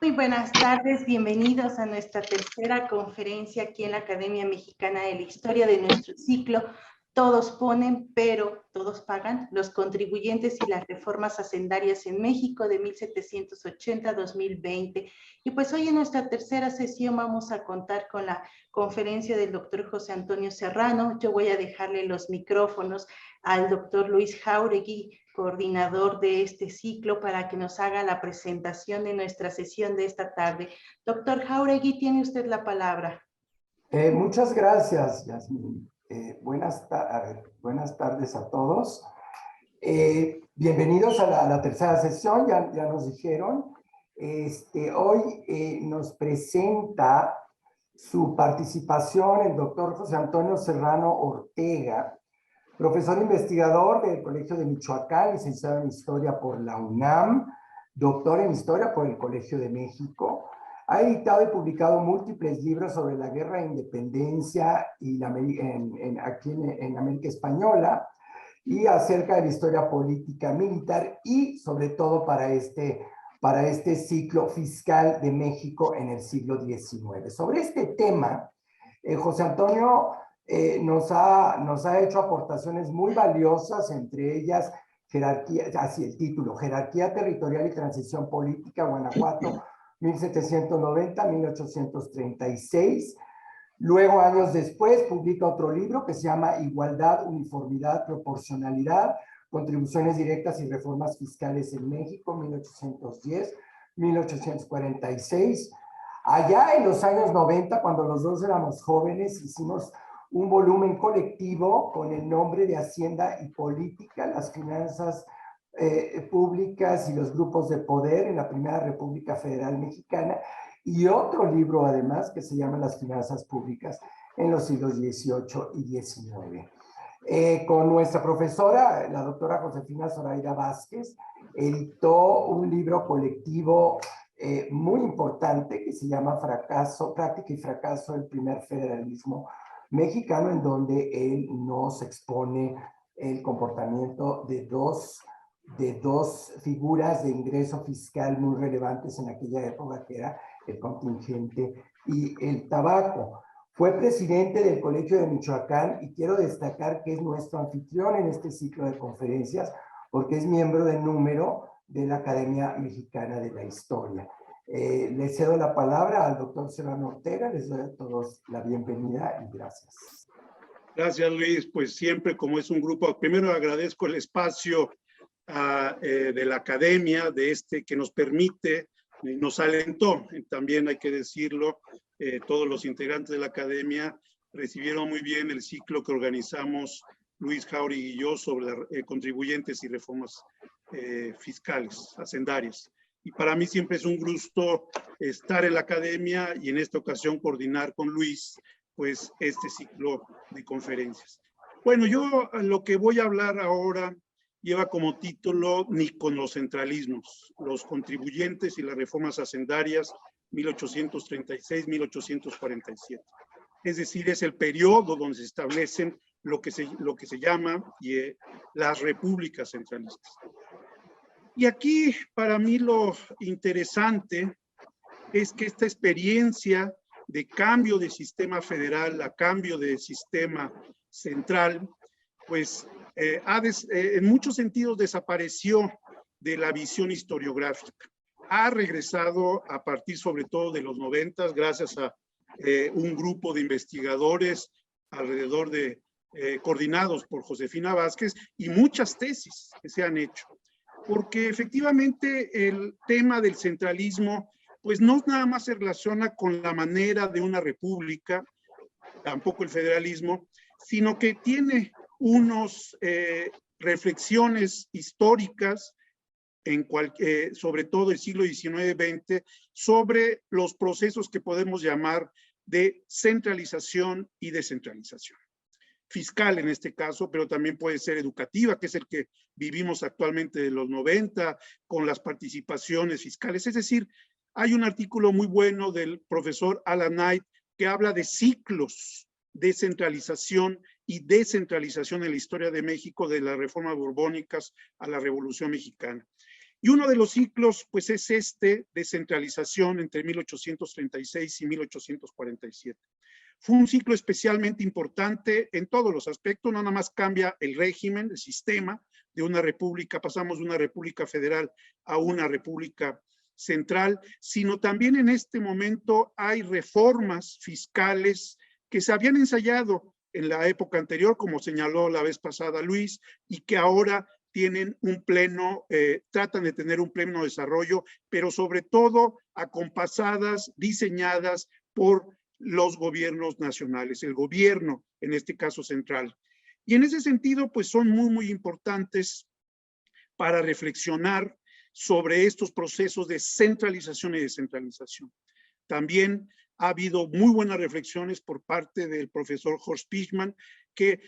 Muy buenas tardes, bienvenidos a nuestra tercera conferencia aquí en la Academia Mexicana de la Historia de nuestro ciclo. Todos ponen, pero todos pagan, los contribuyentes y las reformas hacendarias en México de 1780 a 2020. Y pues hoy en nuestra tercera sesión vamos a contar con la conferencia del doctor José Antonio Serrano. Yo voy a dejarle los micrófonos al doctor Luis Jáuregui, coordinador de este ciclo, para que nos haga la presentación de nuestra sesión de esta tarde. Doctor Jáuregui, tiene usted la palabra. Muchas gracias, Yasmin. Buenas tardes a todos. Bienvenidos a la tercera sesión, ya nos dijeron. Hoy nos presenta su participación el doctor José Antonio Serrano Ortega, profesor investigador del Colegio de Michoacán, licenciado en Historia por la UNAM, doctor en Historia por el Colegio de México. Ha editado y publicado múltiples libros sobre la guerra de independencia y aquí en América Española, y acerca de la historia política militar y sobre todo para este ciclo fiscal de México en el siglo XIX. Sobre este tema, José Antonio nos ha hecho aportaciones muy valiosas, entre ellas así el título, Jerarquía Territorial y Transición Política, Guanajuato, 1790-1836. Luego, años después, publica otro libro que se llama Igualdad, Uniformidad, Proporcionalidad, Contribuciones Directas y Reformas Fiscales en México, 1810-1846. Allá en los años 90, cuando los dos éramos jóvenes, hicimos un volumen colectivo con el nombre de Hacienda y Política, las finanzas públicas y los grupos de poder en la Primera República Federal Mexicana, y otro libro además que se llama Las finanzas públicas en los siglos XVIII y XIX. Con nuestra profesora, la doctora Josefina Zoraida Vázquez, editó un libro colectivo muy importante que se llama Práctica y Fracaso del Primer Federalismo Mexicano, en donde él nos expone el comportamiento de dos figuras de ingreso fiscal muy relevantes en aquella época, que era el contingente y el tabaco. Fue presidente del Colegio de Michoacán y quiero destacar que es nuestro anfitrión en este ciclo de conferencias porque es miembro de número de la Academia Mexicana de la Historia. Le cedo la palabra al doctor Serrano Ortega. Les doy a todos la bienvenida y gracias. Gracias, Luis. Pues siempre, como es un grupo, primero agradezco el espacio de la academia, que nos permite, nos alentó, también hay que decirlo, todos los integrantes de la academia recibieron muy bien el ciclo que organizamos Luis Jáuregui y yo sobre contribuyentes y reformas fiscales, hacendarias. Y para mí siempre es un gusto estar en la academia y en esta ocasión coordinar con Luis pues este ciclo de conferencias. Bueno, yo lo que voy a hablar ahora lleva como título Ni con los centralismos, los contribuyentes y las reformas hacendarias 1836-1847. Es decir, es el periodo donde se establecen lo que se llama las repúblicas centralistas. Y aquí, para mí, lo interesante es que esta experiencia de cambio de sistema federal a cambio de sistema central, pues en muchos sentidos desapareció de la visión historiográfica. Ha regresado a partir sobre todo de los 90, gracias a un grupo de investigadores alrededor de, coordinados por Josefina Vázquez, y muchas tesis que se han hecho. Porque efectivamente el tema del centralismo pues no nada más se relaciona con la manera de una república, tampoco el federalismo, sino que tiene unas reflexiones históricas, sobre todo el siglo XIX-XX, sobre los procesos que podemos llamar de centralización y descentralización. Fiscal en este caso, pero también puede ser educativa, que es el que vivimos actualmente de los 90, con las participaciones fiscales. Es decir, hay un artículo muy bueno del profesor Alan Knight que habla de ciclos de centralización y descentralización en la historia de México, de las reformas borbónicas a la Revolución Mexicana. Y uno de los ciclos, pues es este de centralización entre 1836 y 1847. Fue un ciclo especialmente importante en todos los aspectos, no nada más cambia el régimen, el sistema de una república, pasamos de una república federal a una república central, sino también en este momento hay reformas fiscales que se habían ensayado en la época anterior, como señaló la vez pasada Luis, y que ahora tienen un pleno, tratan de tener un pleno desarrollo, pero sobre todo acompasadas, diseñadas por los gobiernos nacionales, el gobierno, en este caso central. Y en ese sentido, pues son muy, muy importantes para reflexionar sobre estos procesos de centralización y descentralización. También ha habido muy buenas reflexiones por parte del profesor Horst Pichman, que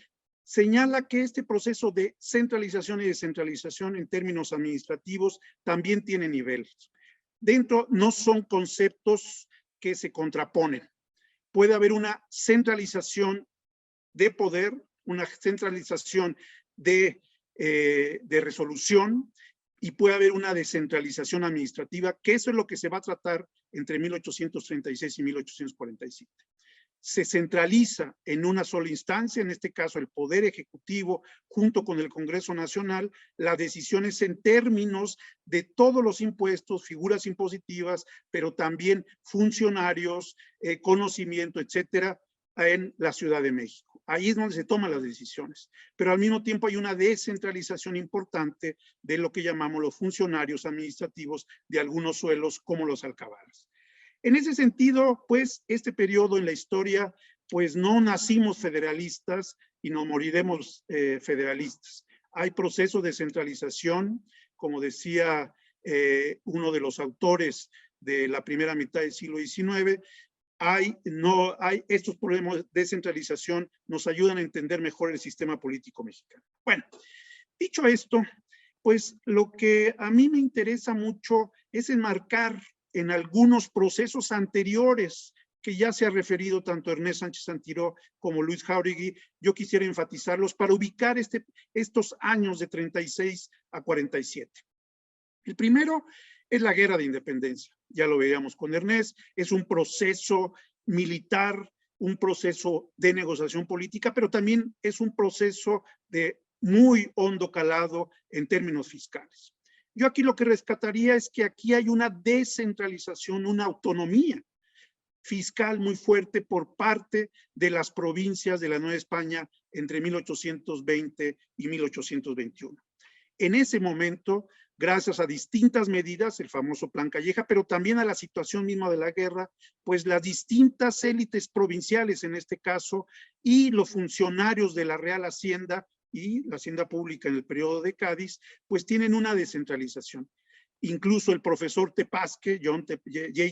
señala que este proceso de centralización y descentralización en términos administrativos también tiene niveles. Dentro no son conceptos que se contraponen. Puede haber una centralización de poder, una centralización de resolución, y puede haber una descentralización administrativa, que eso es lo que se va a tratar entre 1836 y 1847. Se centraliza en una sola instancia, en este caso el Poder Ejecutivo, junto con el Congreso Nacional, las decisiones en términos de todos los impuestos, figuras impositivas, pero también funcionarios, conocimiento, etcétera, en la Ciudad de México. Ahí es donde se toman las decisiones, pero al mismo tiempo hay una descentralización importante de lo que llamamos los funcionarios administrativos de algunos suelos como los alcabalas. En ese sentido, pues, este periodo en la historia, pues no nacimos federalistas y no moriremos federalistas. Hay procesos de centralización, como decía uno de los autores de la primera mitad del siglo XIX, estos problemas de descentralización nos ayudan a entender mejor el sistema político mexicano. Bueno, dicho esto, pues lo que a mí me interesa mucho es enmarcar en algunos procesos anteriores que ya se ha referido tanto Ernest Sánchez Santiró como Luis Jáuregui. Yo quisiera enfatizarlos para ubicar estos años de 36 a 47. El primero es la Guerra de Independencia. Ya lo veíamos con Ernest, es un proceso militar, un proceso de negociación política, pero también es un proceso de muy hondo calado en términos fiscales. Yo aquí lo que rescataría es que aquí hay una descentralización, una autonomía fiscal muy fuerte por parte de las provincias de la Nueva España entre 1820 y 1821. En ese momento, gracias a distintas medidas, el famoso Plan Calleja, pero también a la situación misma de la guerra, pues las distintas élites provinciales en este caso y los funcionarios de la Real Hacienda y la Hacienda Pública en el periodo de Cádiz, pues tienen una descentralización. Incluso el profesor Tepasque, J.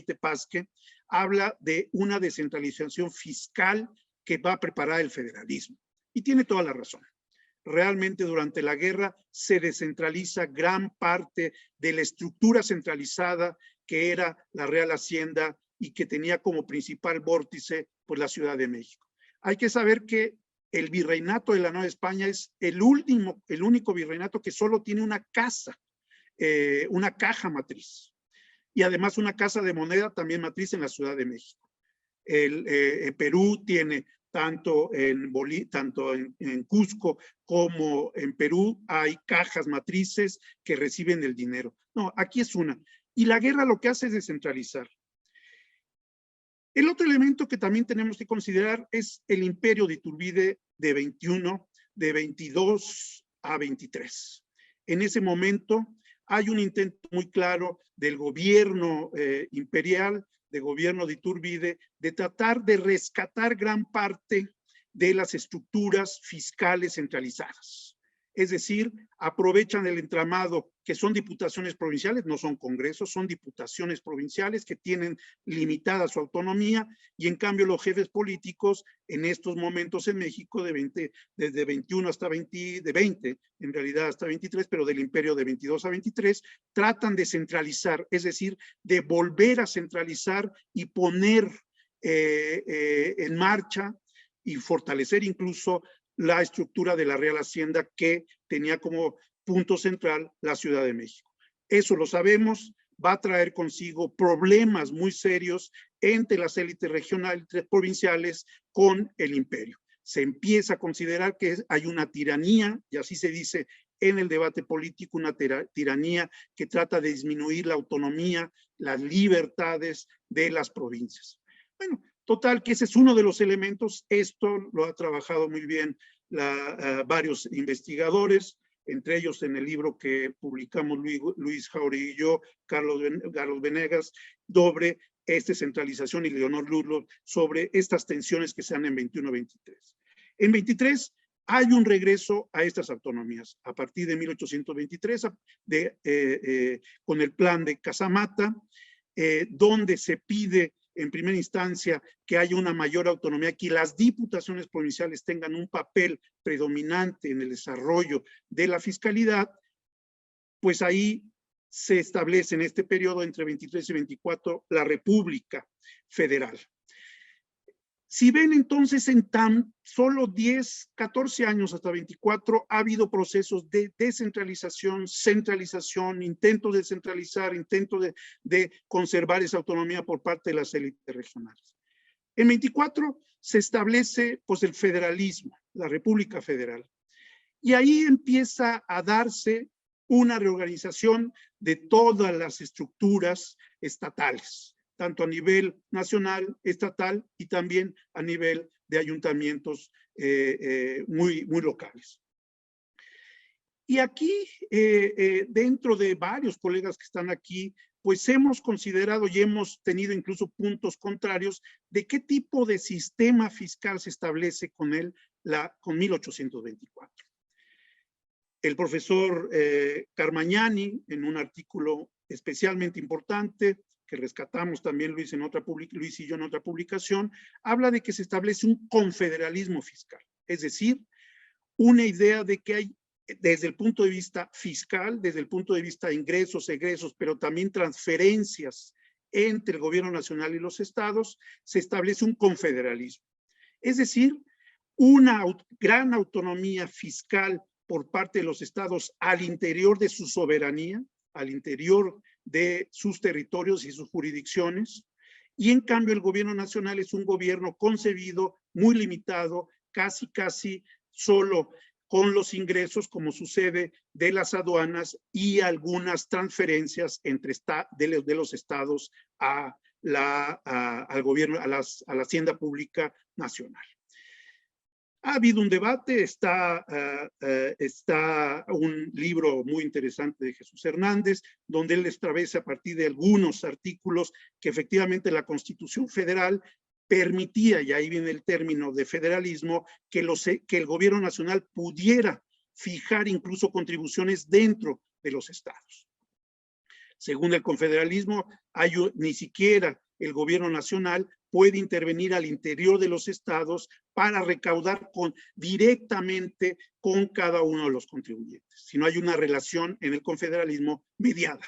Tepasque, habla de una descentralización fiscal que va a preparar el federalismo. Y tiene toda la razón. Realmente durante la guerra se descentraliza gran parte de la estructura centralizada que era la Real Hacienda y que tenía como principal vórtice pues la Ciudad de México. Hay que saber que el virreinato de la Nueva España es el único virreinato que solo tiene una casa, una caja matriz, y además una casa de moneda también matriz en la Ciudad de México. Perú tiene tanto en Cusco como en Perú hay cajas matrices que reciben el dinero. No, aquí es una. Y la guerra lo que hace es descentralizar. El otro elemento que también tenemos que considerar es el imperio de Iturbide de 21, de 22 a 23. En ese momento hay un intento muy claro del gobierno imperial, del gobierno de Iturbide, de tratar de rescatar gran parte de las estructuras fiscales centralizadas. Es decir, aprovechan el entramado que son diputaciones provinciales, no son congresos, son diputaciones provinciales que tienen limitada su autonomía, y en cambio los jefes políticos en estos momentos en México, desde 21 hasta 20, de 20 en realidad hasta 23, pero del imperio de 22 a 23, tratan de centralizar, es decir, de volver a centralizar y poner en marcha y fortalecer incluso la estructura de la Real Hacienda que tenía como punto central la Ciudad de México. eso lo sabemos, va a traer consigo problemas muy serios entre las élites regionales, provinciales, con el imperio. Se empieza a considerar que hay una tiranía, y así se dice en el debate político, una tiranía que trata de disminuir la autonomía, las libertades de las provincias. Bueno, total, que ese es uno de los elementos. Esto lo ha trabajado muy bien varios investigadores, entre ellos en el libro que publicamos Luis Jauregui y yo, Carlos Venegas, sobre esta centralización, y Leonor Ludlow sobre estas tensiones que se dan en 21-23. En 23 hay un regreso a estas autonomías a partir de 1823 con el plan de Casamata, donde se pide en primera instancia que haya una mayor autonomía, que las diputaciones provinciales tengan un papel predominante en el desarrollo de la fiscalidad. Pues ahí se establece en este periodo entre 23 y 24 la República Federal. Si ven entonces en tan solo 10, 14 años hasta 24 ha habido procesos de descentralización, centralización, intentos de centralizar, intentos de conservar esa autonomía por parte de las élites regionales. En 24 se establece pues el federalismo, la República Federal. Y ahí empieza a darse una reorganización de todas las estructuras estatales, tanto a nivel nacional, estatal y también a nivel de ayuntamientos muy locales. Y aquí, dentro de varios colegas que están aquí, pues hemos considerado y hemos tenido incluso puntos contrarios de qué tipo de sistema fiscal se establece con él, con 1824. El profesor Carmagnani, en un artículo especialmente importante, que rescatamos también Luis y yo en otra publicación, habla de que se establece un confederalismo fiscal, es decir, una idea de que hay, desde el punto de vista fiscal, desde el punto de vista de ingresos, egresos, pero también transferencias entre el gobierno nacional y los estados, se establece un confederalismo. Es decir, una gran autonomía fiscal por parte de los estados al interior de su soberanía, al interior de sus territorios y sus jurisdicciones, y en cambio el gobierno nacional es un gobierno concebido, muy limitado, casi solo con los ingresos, como sucede de las aduanas y algunas transferencias entre de los estados al gobierno, a la hacienda pública nacional. Ha habido un debate, está un libro muy interesante de Jesús Hernández, donde él establece a partir de algunos artículos que efectivamente la Constitución Federal permitía, y ahí viene el término de federalismo, que el gobierno nacional pudiera fijar incluso contribuciones dentro de los estados. Según el confederalismo, ni siquiera el gobierno nacional puede intervenir al interior de los estados para recaudar directamente con cada uno de los contribuyentes, sino hay una relación en el confederalismo mediada.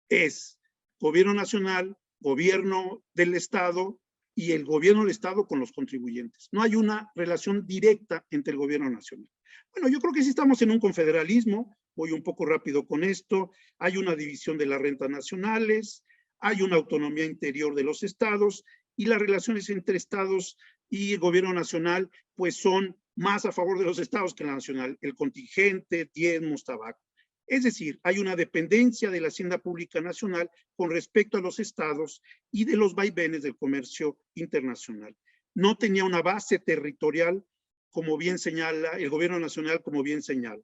Es gobierno nacional, gobierno del estado y el gobierno del estado con los contribuyentes. No hay una relación directa entre el gobierno nacional. Bueno, yo creo que sí estamos en un confederalismo, voy un poco rápido con esto, hay una división de las rentas nacionales, hay una autonomía interior de los estados y las relaciones entre estados y el gobierno nacional pues son más a favor de los estados que la nacional, el contingente, diezmos, tabaco. Es decir, hay una dependencia de la hacienda pública nacional con respecto a los estados y de los vaivenes del comercio internacional. No tenía una base territorial, como bien señala el gobierno nacional, como bien señala.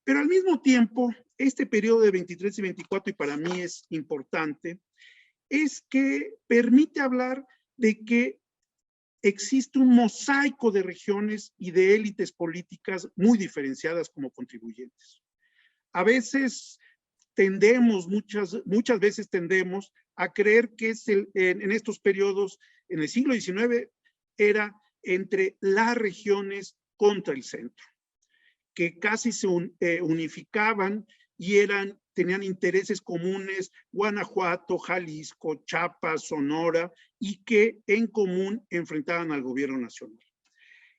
Pero al mismo tiempo, este periodo de 23 y 24, y para mí es importante, es que permite hablar de que existe un mosaico de regiones y de élites políticas muy diferenciadas como contribuyentes. A veces tendemos, muchas veces tendemos a creer que en estos periodos, en el siglo XIX, era entre las regiones contra el centro, que casi se unificaban y tenían intereses comunes, Guanajuato, Jalisco, Chiapas, Sonora, y que en común enfrentaban al gobierno nacional.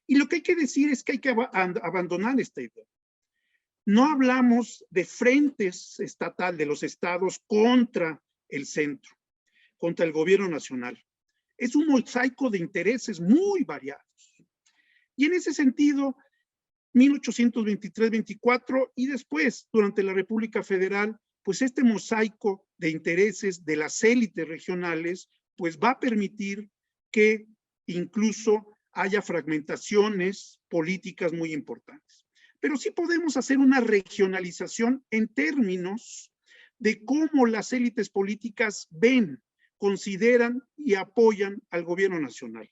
Y lo que hay que decir es que hay que abandonar esta idea. No hablamos de frentes estatal de los estados contra el centro, contra el gobierno nacional. Es un mosaico de intereses muy variados. Y en ese sentido, 1823-24 y después, durante la República Federal, pues este mosaico de intereses de las élites regionales, pues va a permitir que incluso haya fragmentaciones políticas muy importantes. Pero sí podemos hacer una regionalización en términos de cómo las élites políticas ven, consideran y apoyan al gobierno nacional.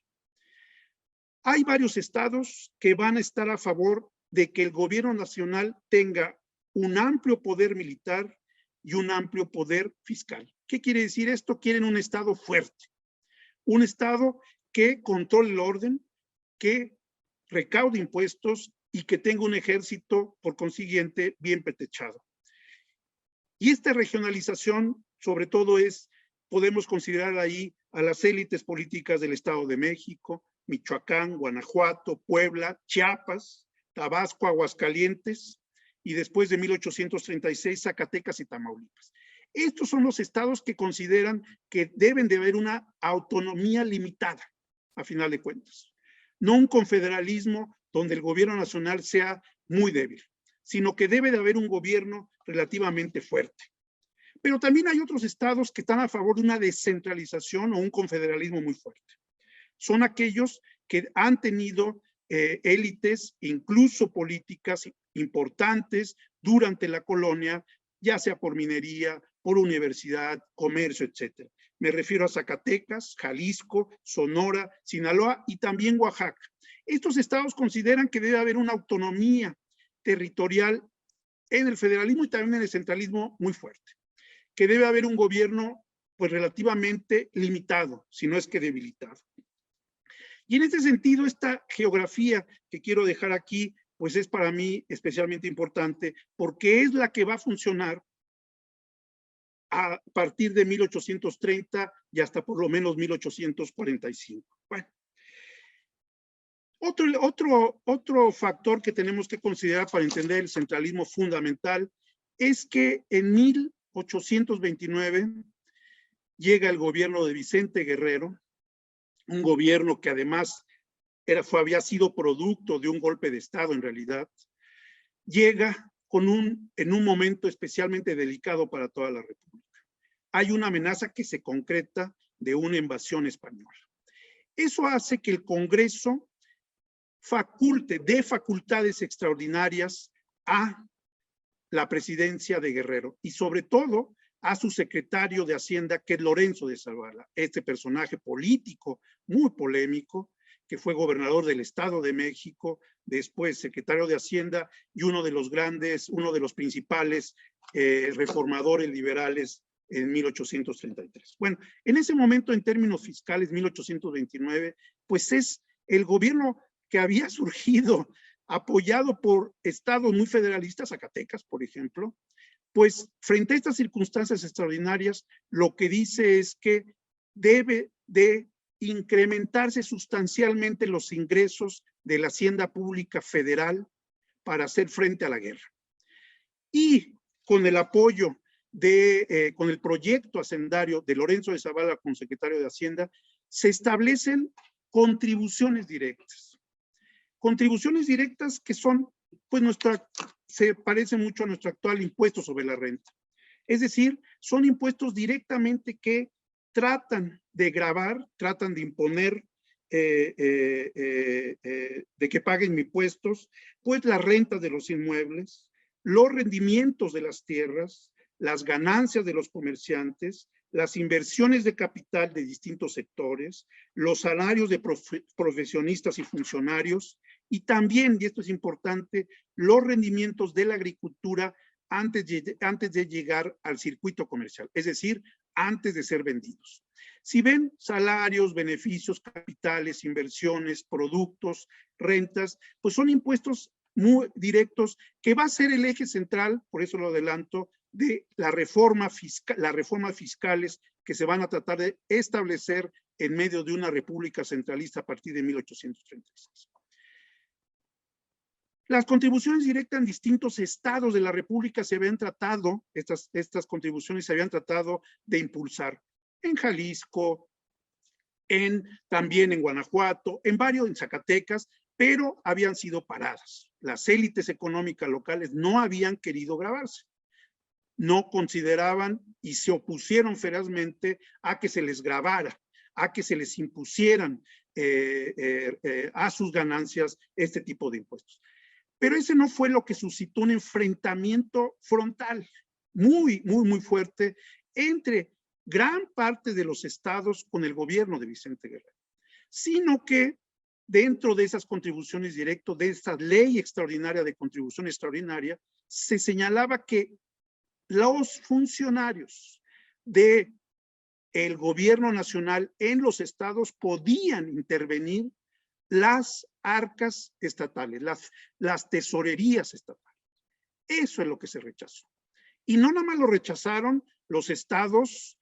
Hay varios estados que van a estar a favor de que el gobierno nacional tenga un amplio poder militar y un amplio poder fiscal. ¿Qué quiere decir esto? Quieren un estado fuerte, un estado que controle el orden, que recaude impuestos y que tenga un ejército, por consiguiente, bien pertrechado. Y esta regionalización, sobre todo, podemos considerar ahí a las élites políticas del Estado de México, Michoacán, Guanajuato, Puebla, Chiapas, Tabasco, Aguascalientes y después de 1836 Zacatecas y Tamaulipas. Estos son los estados que consideran que deben de haber una autonomía limitada, a final de cuentas. No un confederalismo donde el gobierno nacional sea muy débil, sino que debe de haber un gobierno relativamente fuerte. Pero también hay otros estados que están a favor de una descentralización o un confederalismo muy fuerte. Son aquellos que han tenido élites, incluso políticas importantes durante la colonia, ya sea por minería, por universidad, comercio, etcétera. Me refiero a Zacatecas, Jalisco, Sonora, Sinaloa y también Oaxaca. Estos estados consideran que debe haber una autonomía territorial en el federalismo y también en el centralismo muy fuerte, que debe haber un gobierno pues relativamente limitado, si no es que debilitado. Y en este sentido, esta geografía que quiero dejar aquí, pues es para mí especialmente importante porque es la que va a funcionar a partir de 1830 y hasta por lo menos 1845. Bueno, otro factor que tenemos que considerar para entender el centralismo fundamental es que en 1829 llega el gobierno de Vicente Guerrero, un gobierno que además había sido producto de un golpe de Estado en realidad, llega en un momento especialmente delicado para toda la República. Hay una amenaza que se concreta de una invasión española. Eso hace que el Congreso dé facultades extraordinarias a la presidencia de Guerrero y sobre todo a su secretario de Hacienda, que es Lorenzo de Zavala, este personaje político muy polémico, que fue gobernador del Estado de México, después secretario de Hacienda y uno de los principales reformadores liberales en 1833. Bueno, en ese momento, en términos fiscales, 1829, pues es el gobierno que había surgido apoyado por estados muy federalistas, Zacatecas, por ejemplo, pues frente a estas circunstancias extraordinarias, lo que dice es que debe de incrementarse sustancialmente los ingresos de la hacienda pública federal para hacer frente a la guerra. Y con el apoyo con el proyecto hacendario de Lorenzo de Zavala como secretario de Hacienda, se establecen contribuciones directas. Contribuciones directas que son, pues se parece mucho a nuestro actual impuesto sobre la renta. Es decir, son impuestos directamente que tratan de gravar, tratan de imponer, de que paguen impuestos, pues las rentas de los inmuebles, los rendimientos de las tierras, las ganancias de los comerciantes, las inversiones de capital de distintos sectores, los salarios de profesionistas y funcionarios, y también, y esto es importante, los rendimientos de la agricultura antes de llegar al circuito comercial, es decir, antes de ser vendidos. Si ven salarios, beneficios, capitales, inversiones, productos, rentas, pues son impuestos muy directos que va a ser el eje central, por eso lo adelanto, de las reformas fiscales que se van a tratar de establecer en medio de una república centralista a partir de 1836. Las contribuciones directas en distintos estados de la República se habían tratado, estas contribuciones se habían tratado de impulsar en Jalisco, también en Guanajuato, en Zacatecas, pero habían sido paradas. Las élites económicas locales no habían querido grabarse. No consideraban y se opusieron ferozmente a que se les grabara, a que se les impusieran a sus ganancias este tipo de impuestos. Pero ese no fue lo que suscitó un enfrentamiento frontal muy, muy, muy fuerte entre gran parte de los estados con el gobierno de Vicente Guerrero, sino que dentro de esas contribuciones directas, de esta ley extraordinaria de contribución extraordinaria, se señalaba que los funcionarios del gobierno nacional en los estados podían intervenir las arcas estatales, las tesorerías estatales. Eso es lo que se rechazó. Y no nada más lo rechazaron los estados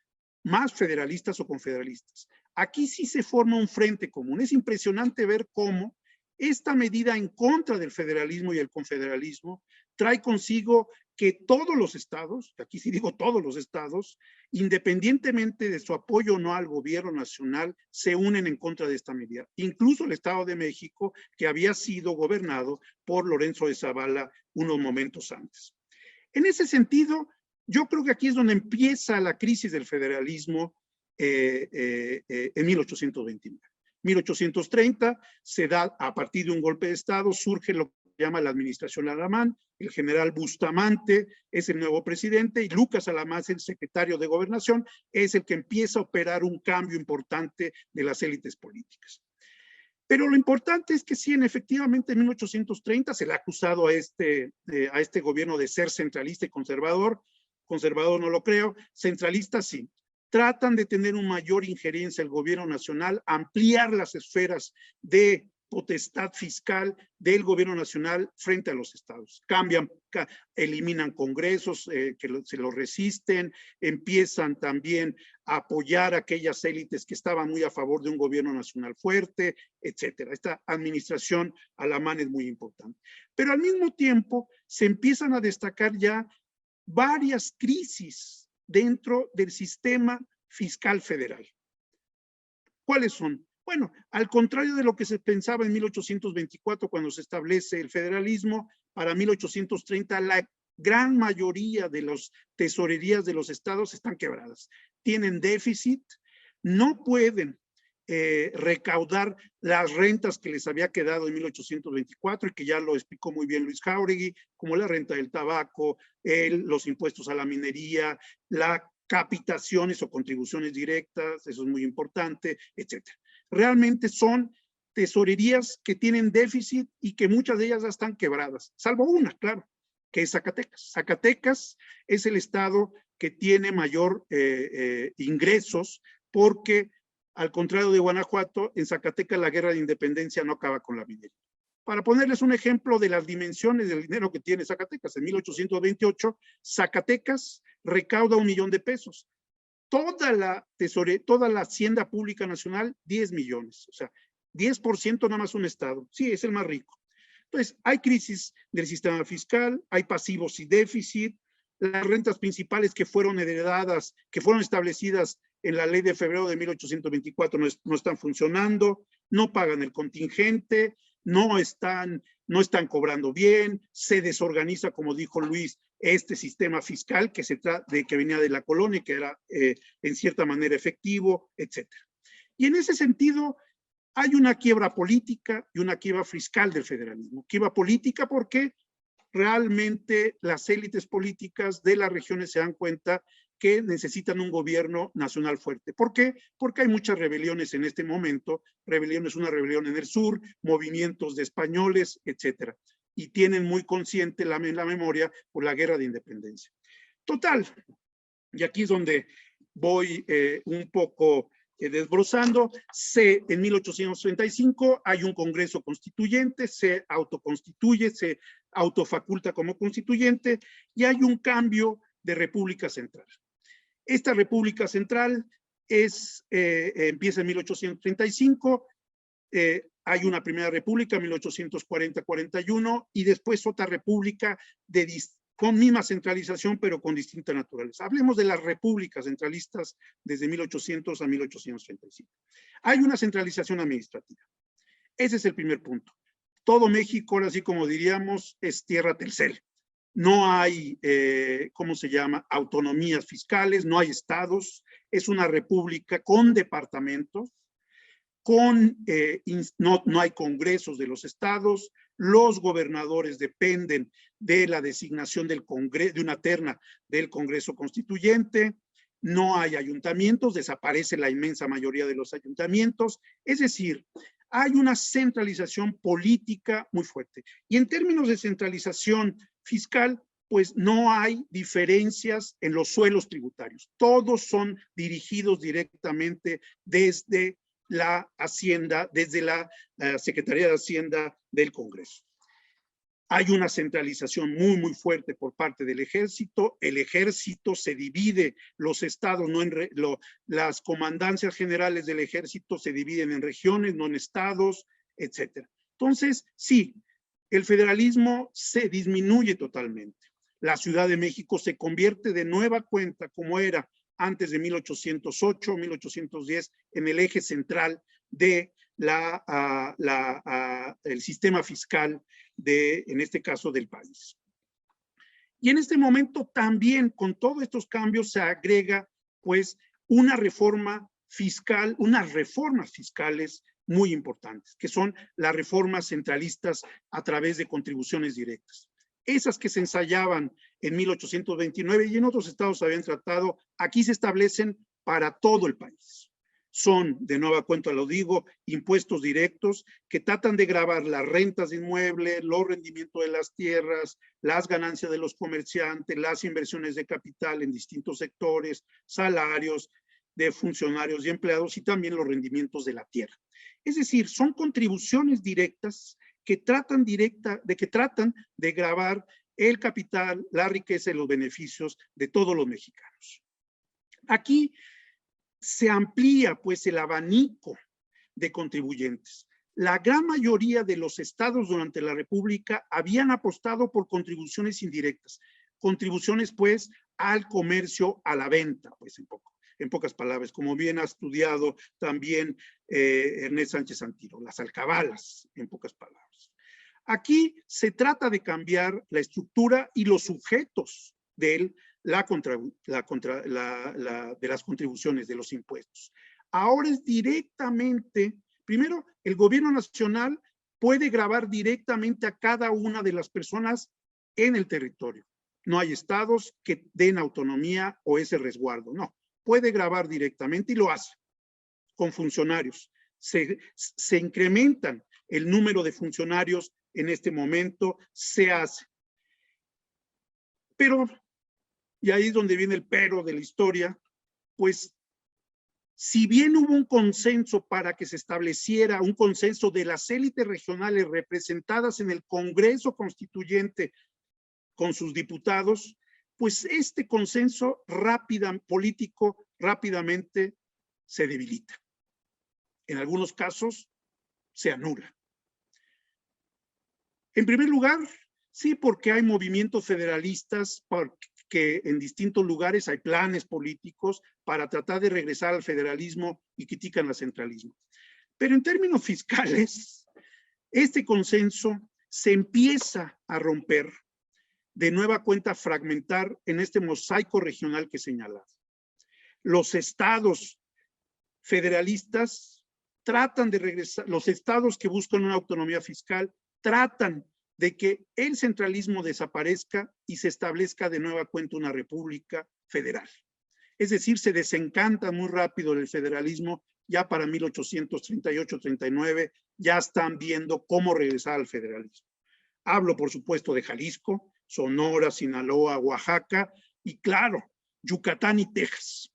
más federalistas o confederalistas. Aquí sí se forma un frente común. Es impresionante ver cómo esta medida en contra del federalismo y el confederalismo trae consigo que todos los estados, aquí sí digo todos los estados, independientemente de su apoyo o no al gobierno nacional, se unen en contra de esta medida. Incluso el Estado de México, que había sido gobernado por Lorenzo de Zavala unos momentos antes. En ese sentido, yo creo que aquí es donde empieza la crisis del federalismo en 1829. 1830 se da a partir de un golpe de Estado, surge lo que llama la administración Alamán, el general Bustamante es el nuevo presidente y Lucas Alamán, el secretario de Gobernación, es el que empieza a operar un cambio importante de las élites políticas. Pero lo importante es que sí, efectivamente, en 1830 se le ha acusado a este gobierno de ser centralista y conservador. Conservador no lo creo, centralista sí. Tratan de tener una mayor injerencia el gobierno nacional, ampliar las esferas de potestad fiscal del gobierno nacional frente a los estados. Eliminan congresos que se los resisten, empiezan también a apoyar a aquellas élites que estaban muy a favor de un gobierno nacional fuerte, etcétera. Esta administración Alamán es muy importante. Pero al mismo tiempo se empiezan a destacar ya varias crisis dentro del sistema fiscal federal. ¿Cuáles son? Bueno, al contrario de lo que se pensaba en 1824 cuando se establece el federalismo, para 1830 la gran mayoría de las tesorerías de los estados están quebradas. Tienen déficit, no pueden recaudar las rentas que les había quedado en 1824 y que ya lo explicó muy bien Luis Jáuregui, como la renta del tabaco, los impuestos a la minería, las capitaciones o contribuciones directas, eso es muy importante, etcétera. Realmente son tesorerías que tienen déficit y que muchas de ellas ya están quebradas, salvo una, claro, que es Zacatecas. Zacatecas es el estado que tiene mayor ingresos porque, al contrario de Guanajuato, en Zacatecas la guerra de independencia no acaba con la minería. Para ponerles un ejemplo de las dimensiones del dinero que tiene Zacatecas, en 1828, Zacatecas recauda 1 millón de pesos. Toda la hacienda pública nacional, 10 millones. O sea, 10% nada más un estado. Sí, es el más rico. Entonces, hay crisis del sistema fiscal, hay pasivos y déficit, las rentas principales que fueron heredadas, que fueron establecidas en la ley de febrero de 1824 no están funcionando, no pagan el contingente, no están cobrando bien, se desorganiza, como dijo Luis, este sistema fiscal que venía de la colonia y que era en cierta manera efectivo, etc. Y en ese sentido hay una quiebra política y una quiebra fiscal del federalismo. Quiebra política porque realmente las élites políticas de las regiones se dan cuenta que necesitan un gobierno nacional fuerte. ¿Por qué? Porque hay muchas rebeliones en este momento, una rebelión en el sur, movimientos de españoles, etcétera. Y tienen muy consciente la memoria por la guerra de independencia. Total, y aquí es donde voy un poco desbrozando, en 1835 hay un congreso constituyente, se autoconstituye, se autofaculta como constituyente y hay un cambio de república central. Esta república central empieza en 1835 hay una primera república, 1840-41, y después otra república con misma centralización, pero con distinta naturaleza. Hablemos de las repúblicas centralistas desde 1800 a 1835. Hay una centralización administrativa. Ese es el primer punto. Todo México, ahora sí como diríamos, es tierra Telcel. No hay, ¿cómo se llama?, autonomías fiscales, no hay estados, es una república con departamentos, no hay congresos de los estados, los gobernadores dependen de la designación del Congreso, de una terna del Congreso Constituyente, no hay ayuntamientos, desaparece la inmensa mayoría de los ayuntamientos, es decir, hay una centralización política muy fuerte. Y en términos de centralización fiscal, pues no hay diferencias en los suelos tributarios. Todos son dirigidos directamente desde la Hacienda, desde la Secretaría de Hacienda del Congreso. Hay una centralización muy, muy fuerte por parte del ejército. El ejército se divide, los estados, las comandancias generales del ejército se dividen en regiones, no en estados, etcétera. Entonces, sí, el federalismo se disminuye totalmente. La Ciudad de México se convierte de nueva cuenta, como era antes de 1808, 1810, en el eje central de el sistema fiscal en este caso del país. Y en este momento también con todos estos cambios se agrega pues una reforma fiscal, unas reformas fiscales muy importantes, que son las reformas centralistas a través de contribuciones directas. Esas que se ensayaban en 1829 y en otros estados habían tratado, aquí se establecen para todo el país. Son, de nueva cuenta lo digo, impuestos directos que tratan de gravar las rentas de inmuebles, los rendimientos de las tierras, las ganancias de los comerciantes, las inversiones de capital en distintos sectores, salarios de funcionarios y empleados y también los rendimientos de la tierra. Es decir, son contribuciones directas que tratan de gravar el capital, la riqueza y los beneficios de todos los mexicanos. Aquí se amplía pues el abanico de contribuyentes. La gran mayoría de los estados durante la República habían apostado por contribuciones indirectas, contribuciones pues al comercio, a la venta, pues en pocas palabras, como bien ha estudiado también Ernest Sánchez Antiro, las alcabalas, en pocas palabras. Aquí se trata de cambiar la estructura y los sujetos de las contribuciones, de los impuestos. Ahora es directamente, primero, el gobierno nacional puede gravar directamente a cada una de las personas en el territorio. No hay estados que den autonomía o ese resguardo, no. Puede gravar directamente y lo hace con funcionarios. Se incrementan el número de funcionarios en este momento, se hace. Pero, y ahí es donde viene el pero de la historia, pues si bien hubo un consenso para que se estableciera un consenso de las élites regionales representadas en el Congreso Constituyente con sus diputados, pues este consenso político rápidamente se debilita. En algunos casos se anula. En primer lugar, sí, porque hay movimientos federalistas, porque en distintos lugares hay planes políticos para tratar de regresar al federalismo y critican el centralismo. Pero en términos fiscales, este consenso se empieza a romper, de nueva cuenta a fragmentar en este mosaico regional que he señalado. Los estados federalistas tratan de regresar, los estados que buscan una autonomía fiscal tratan de que el centralismo desaparezca y se establezca de nueva cuenta una república federal. Es decir, se desencanta muy rápido el federalismo, ya para 1838-39 ya están viendo cómo regresar al federalismo. Hablo, por supuesto, de Jalisco, Sonora, Sinaloa, Oaxaca y, claro, Yucatán y Texas.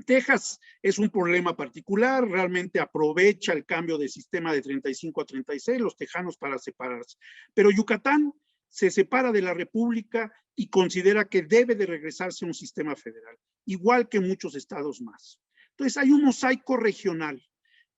Texas es un problema particular, realmente aprovecha el cambio de sistema de 35 a 36, los tejanos para separarse. Pero Yucatán se separa de la República y considera que debe de regresarse a un sistema federal, igual que muchos estados más. Entonces hay un mosaico regional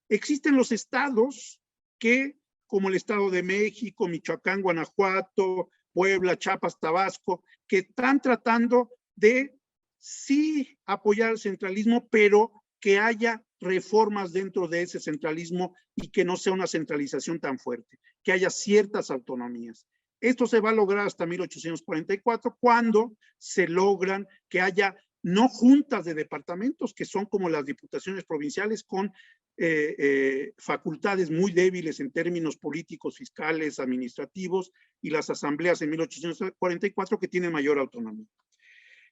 Existen los estados que, como el Estado de México, Michoacán, Guanajuato, Puebla, Chiapas, Tabasco, que están tratando de sí apoyar el centralismo, pero que haya reformas dentro de ese centralismo y que no sea una centralización tan fuerte, que haya ciertas autonomías. Esto se va a lograr hasta 1844, cuando se logran que haya no juntas de departamentos, que son como las diputaciones provinciales, con facultades muy débiles en términos políticos, fiscales, administrativos, y las asambleas en 1844 que tienen mayor autonomía.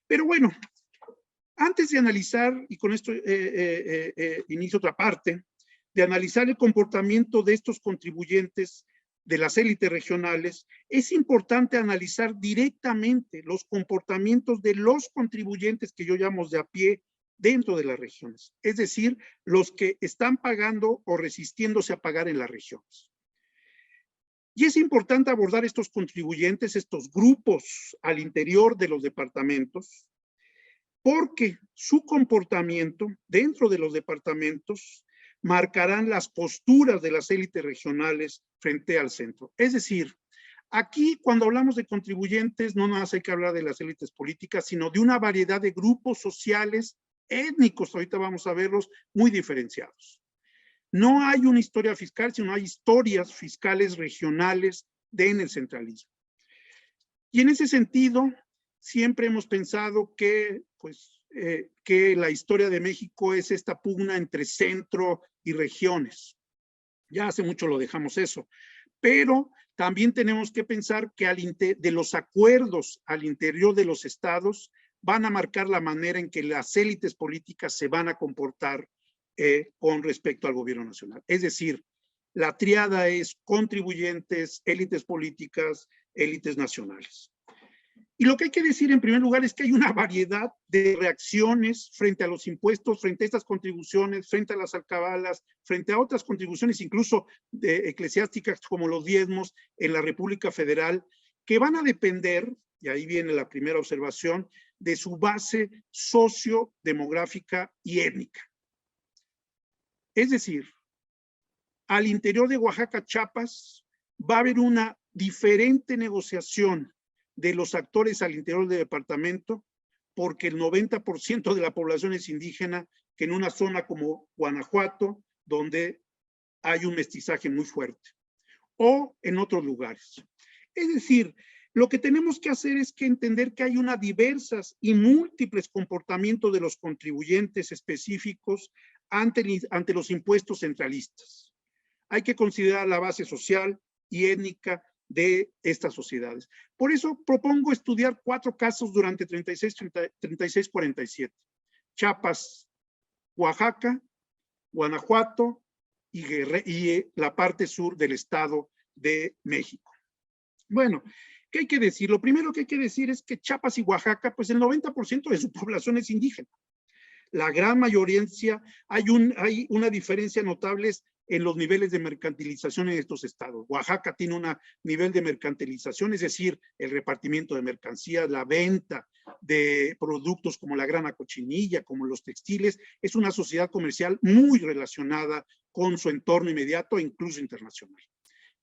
Pero bueno, antes de analizar, y con esto inicio otra parte, de analizar el comportamiento de estos contribuyentes de las élites regionales, es importante analizar directamente los comportamientos de los contribuyentes que yo llamo de a pie dentro de las regiones, es decir, los que están pagando o resistiéndose a pagar en las regiones. Y es importante abordar estos contribuyentes, estos grupos al interior de los departamentos, porque su comportamiento dentro de los departamentos marcarán las posturas de las élites regionales frente al centro. Es decir, aquí cuando hablamos de contribuyentes, no nada más hay que hablar de las élites políticas, sino de una variedad de grupos sociales, étnicos, ahorita vamos a verlos, muy diferenciados. No hay una historia fiscal, sino hay historias fiscales regionales en el centralismo. Y en ese sentido, siempre hemos pensado que, que la historia de México es esta pugna entre centro y regiones. Ya hace mucho lo dejamos eso. Pero también tenemos que pensar que de los acuerdos al interior de los estados van a marcar la manera en que las élites políticas se van a comportar con respecto al gobierno nacional. Es decir, la tríada es contribuyentes, élites políticas, élites nacionales. Y lo que hay que decir en primer lugar es que hay una variedad de reacciones frente a los impuestos, frente a estas contribuciones, frente a las alcabalas, frente a otras contribuciones, incluso eclesiásticas como los diezmos en la República Federal, que van a depender, y ahí viene la primera observación, de su base sociodemográfica y étnica. Es decir, al interior de Oaxaca, Chiapas, va a haber una diferente negociación de los actores al interior del departamento, porque el 90% de la población es indígena, que en una zona como Guanajuato, donde hay un mestizaje muy fuerte, o en otros lugares. Es decir, lo que tenemos que hacer es que entender que hay una diversas y múltiples comportamientos de los contribuyentes específicos ante los impuestos centralistas. Hay que considerar la base social y étnica de estas sociedades. Por eso propongo estudiar 4 casos durante 36-47. Chiapas, Oaxaca, Guanajuato y la parte sur del Estado de México. Bueno, ¿qué hay que decir? Lo primero que hay que decir es que Chiapas y Oaxaca, pues el 90% de su población es indígena. La gran mayoría, hay una diferencia notable en los niveles de mercantilización en estos estados. Oaxaca tiene un nivel de mercantilización, es decir, el repartimiento de mercancías, la venta de productos como la grana cochinilla, como los textiles. Es una sociedad comercial muy relacionada con su entorno inmediato e incluso internacional.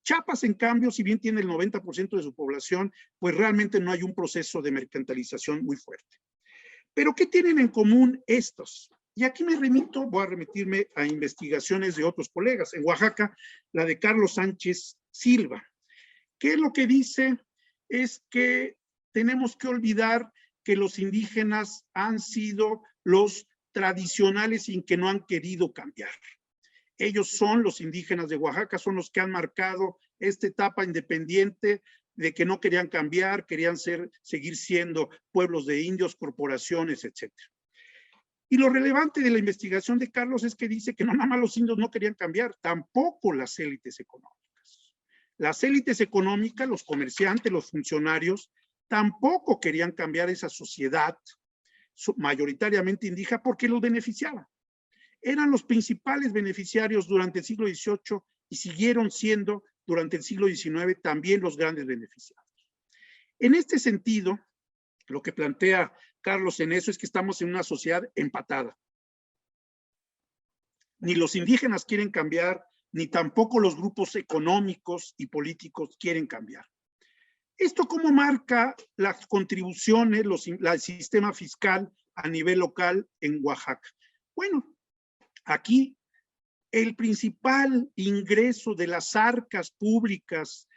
Chiapas, en cambio, si bien tiene el 90% de su población, pues realmente no hay un proceso de mercantilización muy fuerte. Pero ¿qué tienen en común estos? Y aquí voy a remitirme a investigaciones de otros colegas. En Oaxaca, la de Carlos Sánchez Silva. ¿Qué es lo que dice? Es que tenemos que olvidar que los indígenas han sido los tradicionales y que no han querido cambiar. Ellos son los indígenas de Oaxaca, son los que han marcado esta etapa independiente de que no querían cambiar, querían seguir siendo pueblos de indios, corporaciones, etc. Y lo relevante de la investigación de Carlos es que dice que no nada más los indios no querían cambiar, tampoco las élites económicas. Las élites económicas, los comerciantes, los funcionarios, tampoco querían cambiar esa sociedad mayoritariamente indígena porque los beneficiaba. Eran los principales beneficiarios durante el siglo XVIII y siguieron siendo durante el siglo XIX también los grandes beneficiados. En este sentido, lo que plantea Carlos en eso es que estamos en una sociedad empatada. Ni los indígenas quieren cambiar, ni tampoco los grupos económicos y políticos quieren cambiar. ¿Esto cómo marca las contribuciones, el sistema fiscal a nivel local en Oaxaca? Bueno, aquí el principal ingreso de las arcas públicas,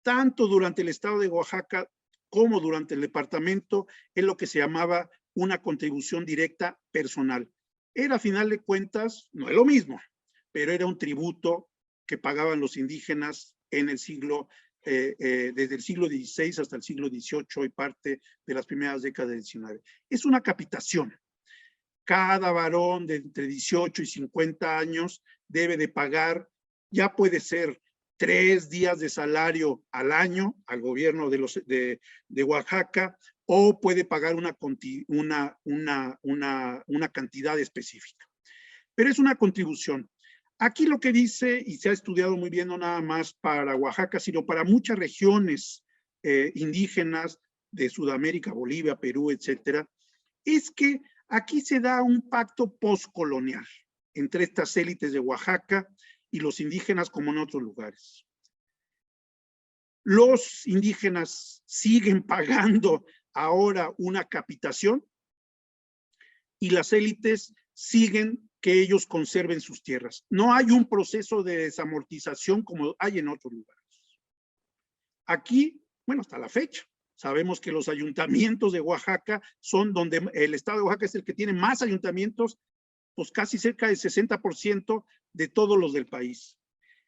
tanto durante el estado de Oaxaca como durante el departamento, es lo que se llamaba una contribución directa personal. Era, a final de cuentas, no es lo mismo, pero era un tributo que pagaban los indígenas en el siglo, desde el siglo XVI hasta el siglo XVIII y parte de las primeras décadas del XIX. Es una capitación. Cada varón de entre 18 y 50 años debe de pagar, ya puede ser 3 días de salario al año al gobierno de Oaxaca, o puede pagar una cantidad específica. Pero es una contribución. Aquí lo que dice, y se ha estudiado muy bien, no nada más para Oaxaca, sino para muchas regiones indígenas de Sudamérica, Bolivia, Perú, etcétera, es que aquí se da un pacto postcolonial entre estas élites de Oaxaca y los indígenas, como en otros lugares. Los indígenas siguen pagando ahora una capitación y las élites siguen que ellos conserven sus tierras. No hay un proceso de desamortización como hay en otros lugares. Aquí, bueno, hasta la fecha, sabemos que los ayuntamientos de Oaxaca son donde el estado de Oaxaca es el que tiene más ayuntamientos, pues casi cerca del 60% de todos los del país.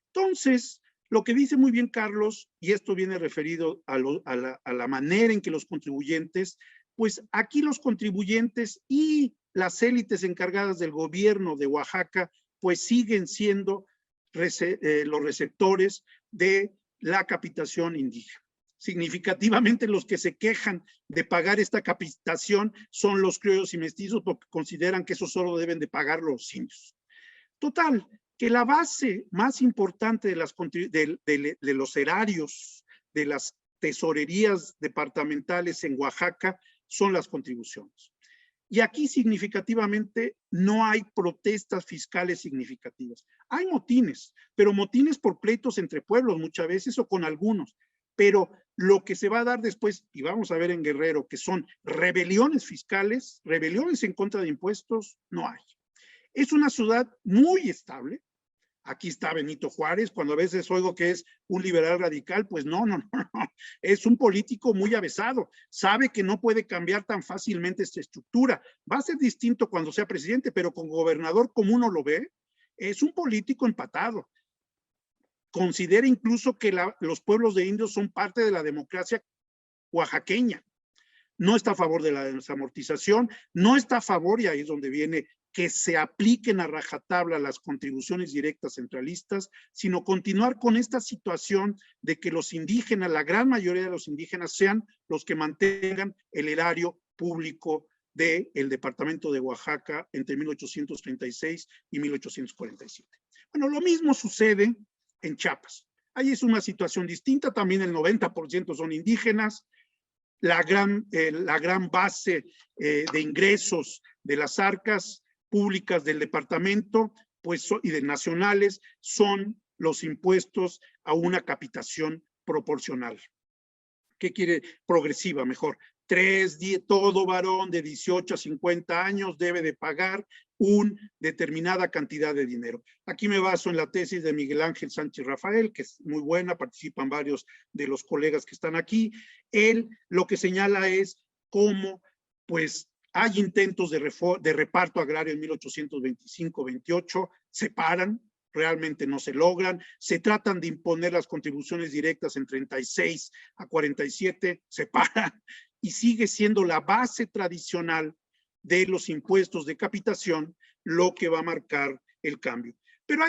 Entonces, lo que dice muy bien Carlos, y esto viene referido a la manera en que los contribuyentes, pues aquí los contribuyentes y las élites encargadas del gobierno de Oaxaca, pues siguen siendo los receptores de la capitación indígena. Significativamente los que se quejan de pagar esta capitación son los criollos y mestizos, porque consideran que eso solo deben de pagar los indios. Total, que la base más importante de los erarios, de las tesorerías departamentales en Oaxaca, son las contribuciones. Y aquí significativamente no hay protestas fiscales significativas. Hay motines, pero motines por pleitos entre pueblos muchas veces o con algunos. Pero lo que se va a dar después, y vamos a ver en Guerrero, que son rebeliones fiscales, rebeliones en contra de impuestos, no hay. Es una ciudad muy estable. Aquí está Benito Juárez, cuando a veces oigo que es un liberal radical, pues no. Es un político muy avesado, sabe que no puede cambiar tan fácilmente esta estructura. Va a ser distinto cuando sea presidente, pero con gobernador, como uno lo ve, es un político empatado. Considera incluso que los pueblos de indios son parte de la democracia oaxaqueña. No está a favor de la desamortización, no está a favor, y ahí es donde viene, que se apliquen a rajatabla las contribuciones directas centralistas, sino continuar con esta situación de que los indígenas, la gran mayoría de los indígenas, sean los que mantengan el erario público del departamento de Oaxaca entre 1836 y 1847. Bueno, lo mismo sucede en Chiapas. Ahí es una situación distinta, también el 90% son indígenas. La gran base de ingresos de las arcas públicas del departamento, pues, y de nacionales, son los impuestos a una capitación proporcional. ¿Qué quiere? Progresiva, mejor. Todo varón de 18 a 50 años debe de pagar una determinada cantidad de dinero. Aquí me baso en la tesis de Miguel Ángel Sánchez Rafael, que es muy buena, participan varios de los colegas que están aquí. Él lo que señala es cómo, pues, hay intentos de reparto agrario en 1825-28, se paran, realmente no se logran, se tratan de imponer las contribuciones directas en 36 a 47, se paran, y sigue siendo la base tradicional de los impuestos de capitación lo que va a marcar el cambio. Pero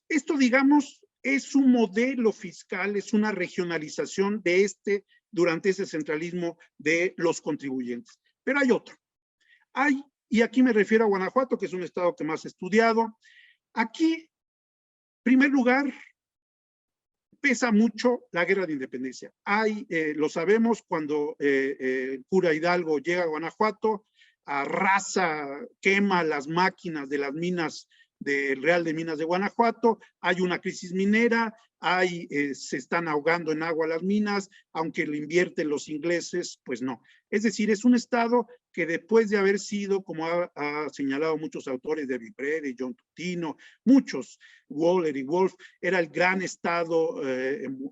esto, digamos, es un modelo fiscal, es una regionalización de durante ese centralismo de los contribuyentes. Pero hay otro. Y aquí me refiero a Guanajuato, que es un estado que más he estudiado. Aquí, en primer lugar, pesa mucho la guerra de independencia. Lo sabemos, cuando el cura Hidalgo llega a Guanajuato, arrasa, quema las máquinas de las minas del Real de Minas de Guanajuato, hay una crisis minera, se están ahogando en agua las minas, aunque lo invierten los ingleses, pues no. Es decir, es un estado que después de haber sido, como ha señalado muchos autores, de Vibre, de John Tutino, muchos, Waller y Wolf, era el gran estado,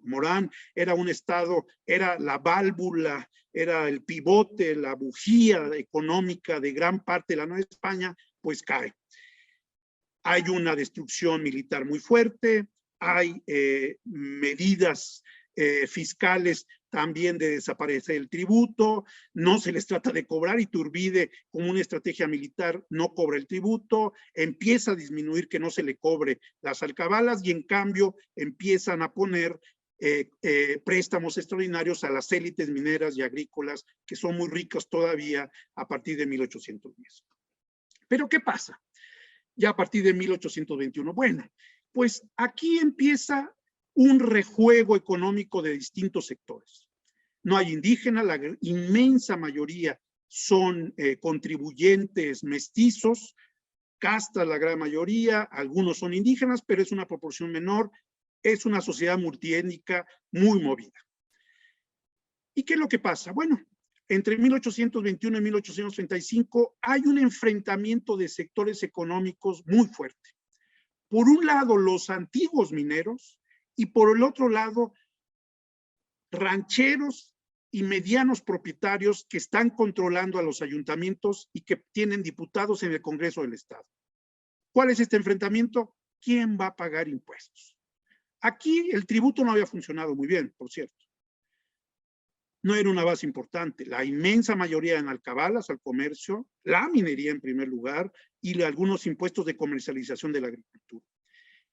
Morán, era un estado, era la válvula, era el pivote, la bujía económica de gran parte de la Nueva España, pues cae. Hay una destrucción militar muy fuerte, hay medidas fiscales también de desaparecer el tributo, no se les trata de cobrar. Iturbide, como una estrategia militar, no cobra el tributo, empieza a disminuir que no se le cobre las alcabalas y en cambio empiezan a poner préstamos extraordinarios a las élites mineras y agrícolas que son muy ricas todavía a partir de 1810. Pero ¿qué pasa? Ya a partir de 1821. Bueno, pues aquí empieza un rejuego económico de distintos sectores. No hay indígenas, la inmensa mayoría son contribuyentes mestizos, castas la gran mayoría, algunos son indígenas, pero es una proporción menor, es una sociedad multiétnica muy movida. ¿Y qué es lo que pasa? Bueno, entre 1821 y 1835 hay un enfrentamiento de sectores económicos muy fuerte. Por un lado, los antiguos mineros y por el otro lado, rancheros y medianos propietarios que están controlando a los ayuntamientos y que tienen diputados en el Congreso del Estado. ¿Cuál es este enfrentamiento? ¿Quién va a pagar impuestos? Aquí el tributo no había funcionado muy bien, por cierto. No era una base importante. La inmensa mayoría en alcabalas, al comercio, la minería en primer lugar y algunos impuestos de comercialización de la agricultura.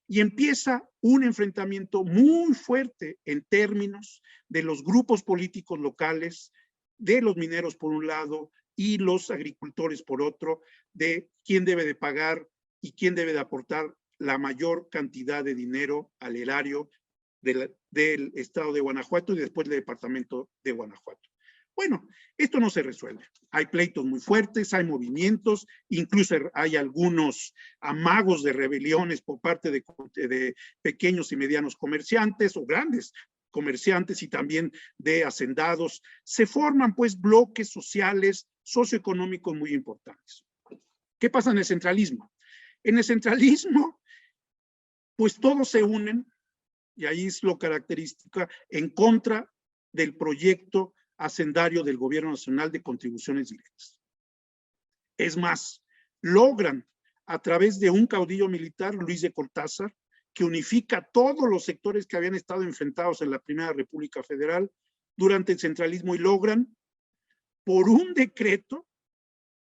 Y empieza un enfrentamiento muy fuerte en términos de los grupos políticos locales, de los mineros por un lado y los agricultores por otro, de quién debe de pagar y quién debe de aportar la mayor cantidad de dinero al erario del estado de Guanajuato y después del departamento de Guanajuato. Bueno, esto no se resuelve. Hay pleitos muy fuertes, hay movimientos, incluso hay algunos amagos de rebeliones por parte de pequeños y medianos comerciantes o grandes comerciantes y también de hacendados. Se forman pues bloques sociales, socioeconómicos muy importantes. ¿Qué pasa en el centralismo? En el centralismo, pues todos se unen, y ahí es lo característico, en contra del proyecto hacendario del gobierno nacional de contribuciones directas. Es más, logran a través de un caudillo militar, Luis de Cortázar, que unifica todos los sectores que habían estado enfrentados en la Primera República Federal durante el centralismo y logran, por un decreto,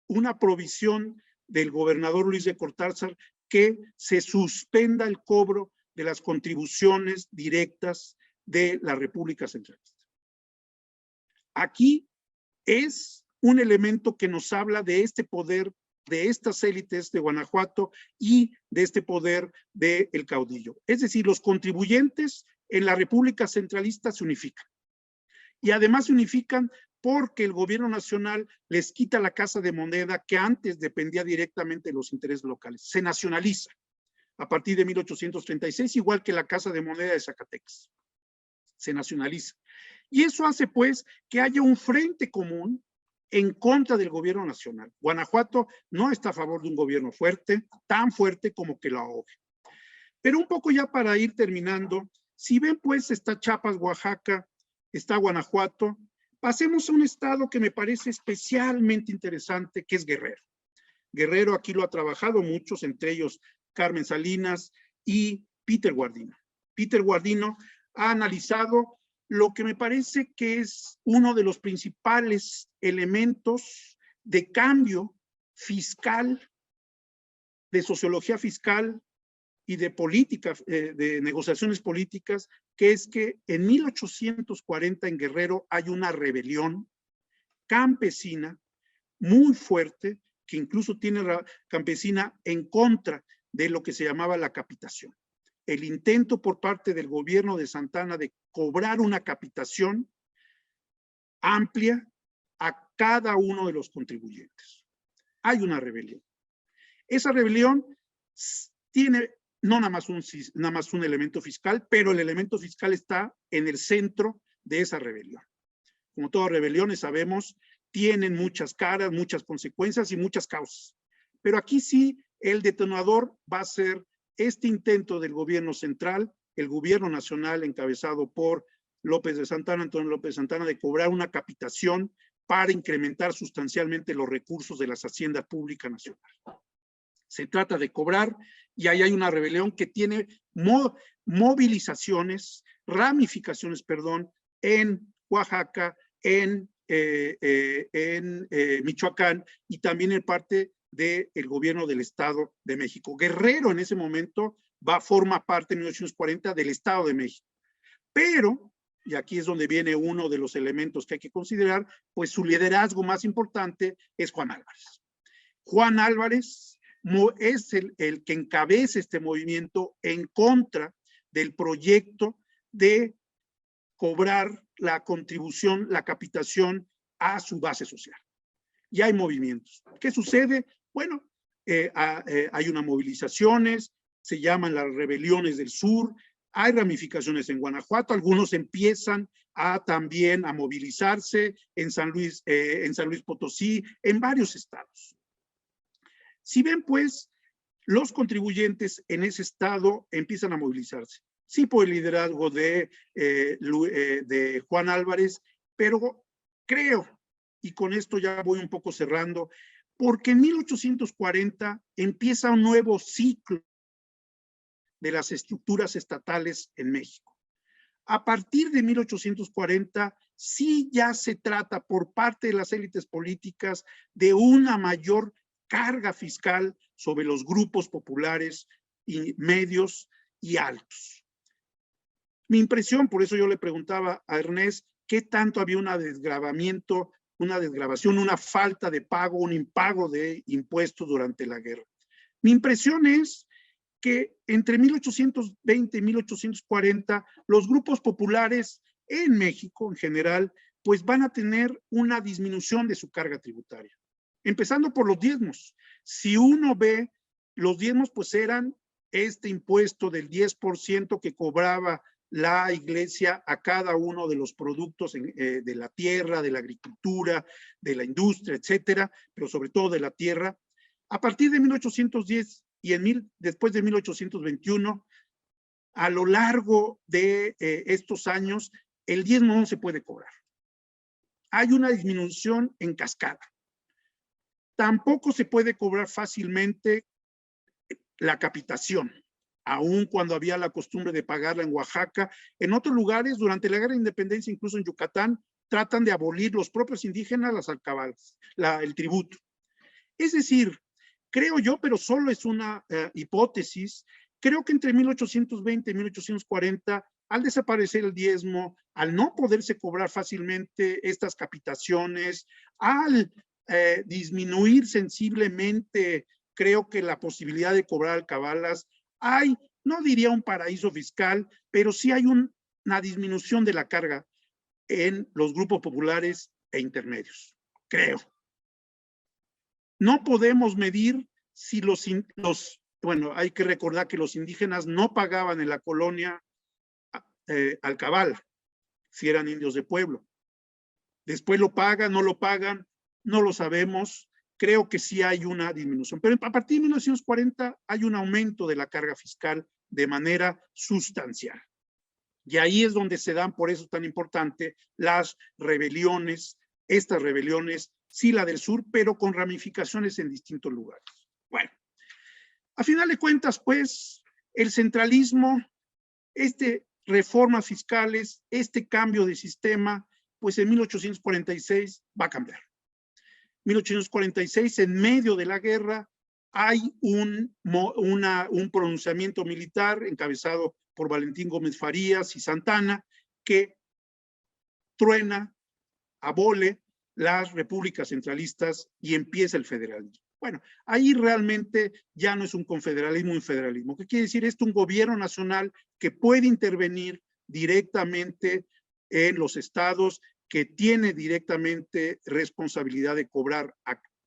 una provisión del gobernador Luis de Cortázar que se suspenda el cobro de las contribuciones directas de la República Centralista. Aquí es un elemento que nos habla de este poder, de estas élites de Guanajuato y de este poder del caudillo. Es decir, los contribuyentes en la República Centralista se unifican. Y además se unifican porque el gobierno nacional les quita la Casa de Moneda que antes dependía directamente de los intereses locales. Se nacionaliza a partir de 1836, igual que la Casa de Moneda de Zacatecas. Se nacionaliza. Y eso hace pues que haya un frente común en contra del gobierno nacional. Guanajuato no está a favor de un gobierno fuerte, tan fuerte como que lo ahogue. Pero un poco ya para ir terminando, si ven pues está Chiapas, Oaxaca, está Guanajuato, pasemos a un estado que me parece especialmente interesante, que es Guerrero. Guerrero aquí lo ha trabajado muchos, entre ellos Carmen Salinas y Peter Guardino. Peter Guardino ha analizado lo que me parece que es uno de los principales elementos de cambio fiscal, de sociología fiscal y de política, de negociaciones políticas, que es que en 1840 en Guerrero hay una rebelión campesina muy fuerte, que incluso tiene campesina en contra de lo que se llamaba la capitación. El intento por parte del gobierno de Santana de cobrar una capitación amplia a cada uno de los contribuyentes. Hay una rebelión. Esa rebelión tiene no nada más un elemento fiscal, pero el elemento fiscal está en el centro de esa rebelión. Como todas rebeliones sabemos, tienen muchas caras, muchas consecuencias y muchas causas. Pero aquí sí, el detonador va a ser este intento del gobierno central, el gobierno nacional encabezado por López de Santana, Antonio López de Santana, de cobrar una capitación para incrementar sustancialmente los recursos de las haciendas públicas nacionales. Se trata de cobrar, y ahí hay una rebelión que tiene movilizaciones, ramificaciones, perdón, en Oaxaca, en Michoacán y también en parte del gobierno del Estado de México. Guerrero en ese momento forma parte en 1940 del Estado de México. Pero, y aquí es donde viene uno de los elementos que hay que considerar, pues su liderazgo más importante es Juan Álvarez. Juan Álvarez es el que encabeza este movimiento en contra del proyecto de cobrar la contribución, la capitación a su base social. Y hay movimientos. ¿Qué sucede? Bueno, hay unas movilizaciones, se llaman las rebeliones del sur, hay ramificaciones en Guanajuato, algunos empiezan también a movilizarse en San Luis Potosí, en varios estados. Si ven, pues, los contribuyentes en ese estado empiezan a movilizarse. Sí, por el liderazgo de Juan Álvarez, pero creo, y con esto ya voy un poco cerrando, porque en 1840 empieza un nuevo ciclo de las estructuras estatales en México. A partir de 1840, sí ya se trata por parte de las élites políticas de una mayor carga fiscal sobre los grupos populares y medios y altos. Mi impresión, por eso yo le preguntaba a Ernest, ¿qué tanto había un desgravamiento, una desgravación, una falta de pago, un impago de impuestos durante la guerra? Mi impresión es que entre 1820 y 1840 los grupos populares en México en general pues van a tener una disminución de su carga tributaria, empezando por los diezmos. Si uno ve, los diezmos pues eran este impuesto del 10% que cobraba la iglesia a cada uno de los productos de la tierra, de la agricultura, de la industria, etcétera, pero sobre todo de la tierra. A partir de 1810 y después de 1821, a lo largo de estos años, el diezmo no se puede cobrar. Hay una disminución en cascada. Tampoco se puede cobrar fácilmente la capitación, aun cuando había la costumbre de pagarla en Oaxaca. En otros lugares, durante la Guerra de Independencia, incluso en Yucatán, tratan de abolir los propios indígenas las alcabalas, el tributo. Es decir, creo yo, pero solo es una hipótesis, creo que entre 1820 y 1840, al desaparecer el diezmo, al no poderse cobrar fácilmente estas capitaciones, al disminuir sensiblemente, creo que la posibilidad de cobrar alcabalas, hay, no diría un paraíso fiscal, pero sí hay una disminución de la carga en los grupos populares e intermedios, creo. No podemos medir si bueno, hay que recordar que los indígenas no pagaban en la colonia alcabala, si eran indios de pueblo. Después lo pagan, no lo pagan, no lo sabemos. Creo que sí hay una disminución. Pero a partir de 1940 hay un aumento de la carga fiscal de manera sustancial. Y ahí es donde se dan, por eso es tan importante, las rebeliones, estas rebeliones, sí la del sur, pero con ramificaciones en distintos lugares. Bueno, a final de cuentas, pues, el centralismo, reformas fiscales, este cambio de sistema, pues en 1846 va a cambiar. 1846, en medio de la guerra, hay un pronunciamiento militar encabezado por Valentín Gómez Farías y Santana, que truena, abole las repúblicas centralistas y empieza el federalismo. Bueno, ahí realmente ya no es un confederalismo, un federalismo. ¿Qué quiere decir? Es un gobierno nacional que puede intervenir directamente en los estados, que tiene directamente responsabilidad de cobrar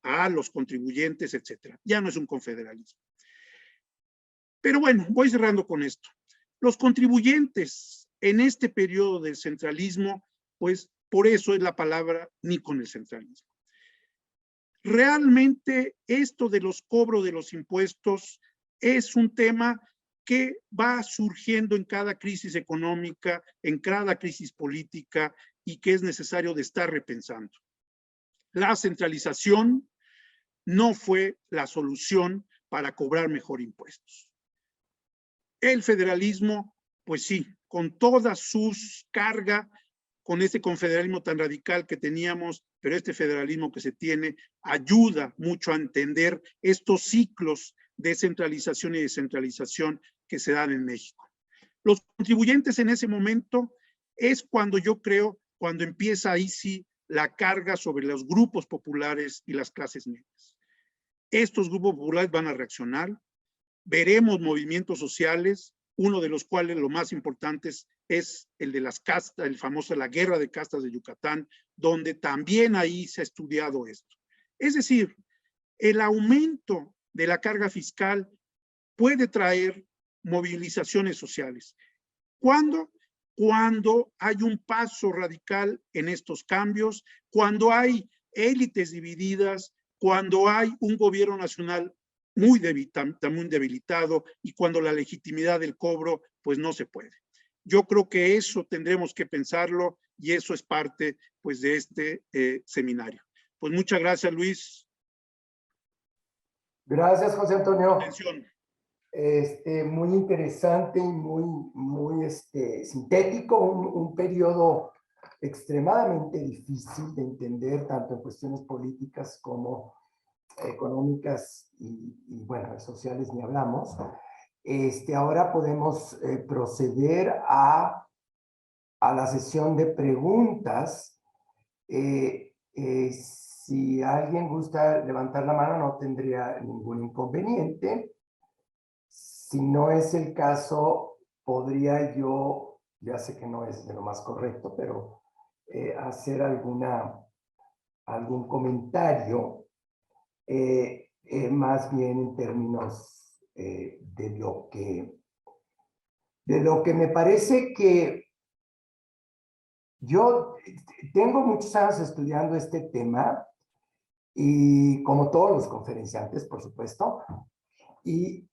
a los contribuyentes, etcétera. Ya no es un confederalismo. Pero bueno, voy cerrando con esto. Los contribuyentes en este periodo del centralismo, pues por eso es la palabra ni con el centralismo. Realmente esto de los cobros de los impuestos es un tema que va surgiendo en cada crisis económica, en cada crisis política y que es necesario de estar repensando. La centralización no fue la solución para cobrar mejor impuestos. El federalismo, pues sí, con toda sus carga, con este confederalismo tan radical que teníamos, pero este federalismo que se tiene ayuda mucho a entender estos ciclos de centralización y descentralización que se dan en México. Los contribuyentes en ese momento es cuando yo creo, cuando empieza ahí sí la carga sobre los grupos populares y las clases medias. Estos grupos populares van a reaccionar, veremos movimientos sociales, uno de los cuales lo más importantes es el de las castas, el famoso la guerra de castas de Yucatán, donde también ahí se ha estudiado esto. Es decir, el aumento de la carga fiscal puede traer movilizaciones sociales. ¿Cuándo? Cuando hay un paso radical en estos cambios, cuando hay élites divididas, cuando hay un gobierno nacional muy debilitado y cuando la legitimidad del cobro pues no se puede. Yo creo que eso tendremos que pensarlo y eso es parte pues de este seminario. Pues muchas gracias, Luis. Gracias, José Antonio. Atención. Muy interesante y muy sintético, un periodo extremadamente difícil de entender, tanto en cuestiones políticas como económicas y bueno, sociales ni hablamos. Ahora podemos proceder a la sesión de preguntas. Si alguien gusta levantar la mano, no tendría ningún inconveniente. Si no es el caso, podría yo, ya sé que no es de lo más correcto, pero hacer algún comentario, más bien en términos de lo que me parece que yo tengo muchos años estudiando este tema y como todos los conferenciantes, por supuesto, y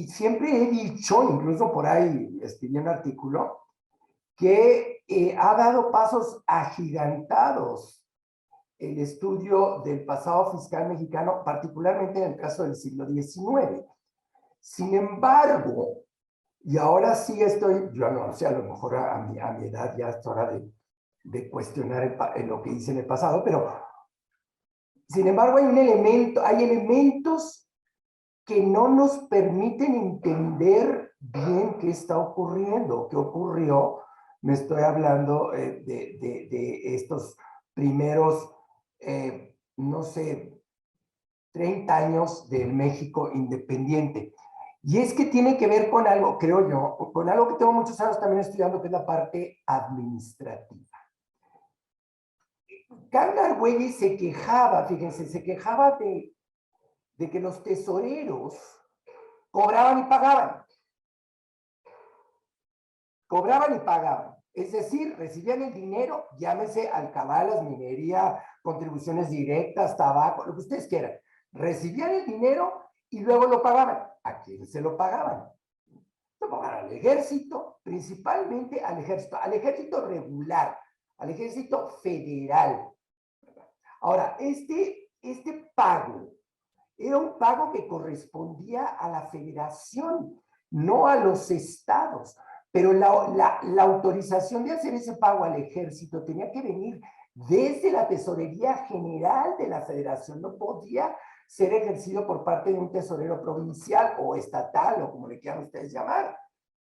siempre he dicho, incluso por ahí escribí un artículo, que ha dado pasos agigantados el estudio del pasado fiscal mexicano, particularmente en el caso del siglo XIX. Sin embargo, y ahora sí estoy, yo no sé, a lo mejor a mi edad ya es hora de cuestionar lo que hice en el pasado, pero sin embargo hay elementos que no nos permiten entender bien qué está ocurriendo, qué ocurrió. Me estoy hablando de estos primeros, no sé, 30 años del México independiente. Y es que tiene que ver con algo, creo yo, con algo que tengo muchos años también estudiando, que es la parte administrativa. Carla Argüelles se quejaba, fíjense, se quejaba de que los tesoreros cobraban y pagaban. Cobraban y pagaban. Es decir, recibían el dinero, llámese alcabalas, minería, contribuciones directas, tabaco, lo que ustedes quieran. Recibían el dinero y luego lo pagaban. ¿A quién se lo pagaban? Lo pagaban al ejército, principalmente al ejército regular, al ejército federal. Ahora, este pago era un pago que correspondía a la federación, no a los estados. Pero la autorización de hacer ese pago al ejército tenía que venir desde la Tesorería General de la Federación. No podía ser ejercido por parte de un tesorero provincial o estatal o como le quieran ustedes llamar,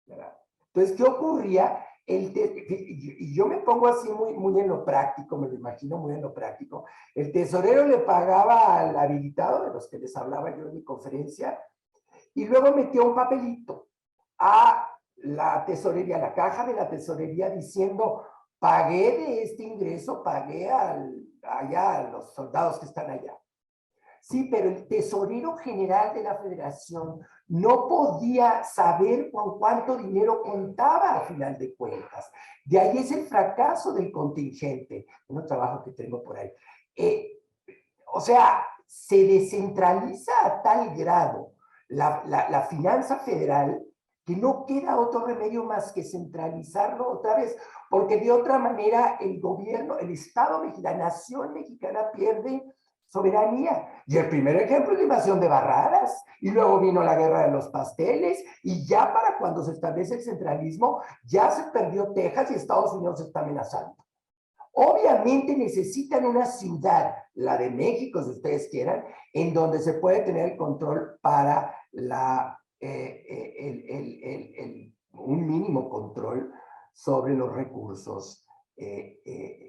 ¿verdad? Entonces, ¿qué ocurría? Y yo me pongo así muy en lo práctico, me lo imagino muy en lo práctico. El tesorero le pagaba al habilitado, de los que les hablaba yo en mi conferencia, y luego metió un papelito a la tesorería, la caja de la tesorería, diciendo, pagué de este ingreso, pagué allá a los soldados que están allá. Sí, pero el tesorero general de la federación no podía saber con cuánto dinero contaba a final de cuentas. De ahí es el fracaso del contingente. Un trabajo que tengo por ahí. O sea, se descentraliza a tal grado la finanza federal que no queda otro remedio más que centralizarlo otra vez, porque de otra manera el gobierno, el Estado mexicano, la nación mexicana pierde soberanía. Y el primer ejemplo es la invasión de Barradas, y luego vino la guerra de los pasteles, y ya para cuando se establece el centralismo, ya se perdió Texas y Estados Unidos está amenazando. Obviamente necesitan una ciudad, la de México, si ustedes quieran, en donde se puede tener el control para un mínimo control sobre los recursos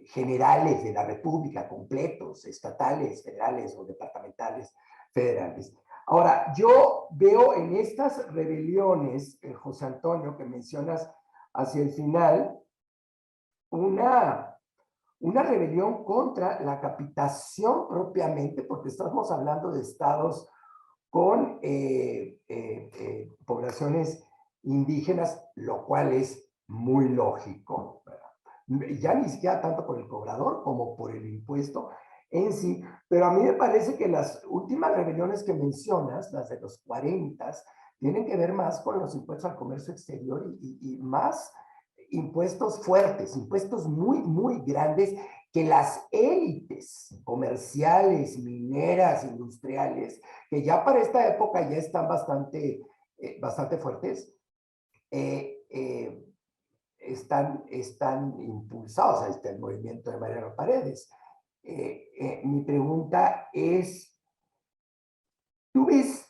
generales de la República, completos, estatales, federales o departamentales federales. Ahora, yo veo en estas rebeliones, José Antonio, que mencionas hacia el final, una rebelión contra la capitación propiamente, porque estamos hablando de estados con poblaciones indígenas, lo cual es muy lógico, ¿verdad? Ya ni siquiera tanto por el cobrador como por el impuesto en sí, pero a mí me parece que las últimas rebeliones que mencionas, las de los 40, tienen que ver más con los impuestos al comercio exterior y más impuestos fuertes, impuestos muy, muy grandes que las élites comerciales, mineras, industriales, que ya para esta época ya están bastante fuertes, están impulsados a el movimiento de Mariano Paredes. Mi pregunta es, tú ves,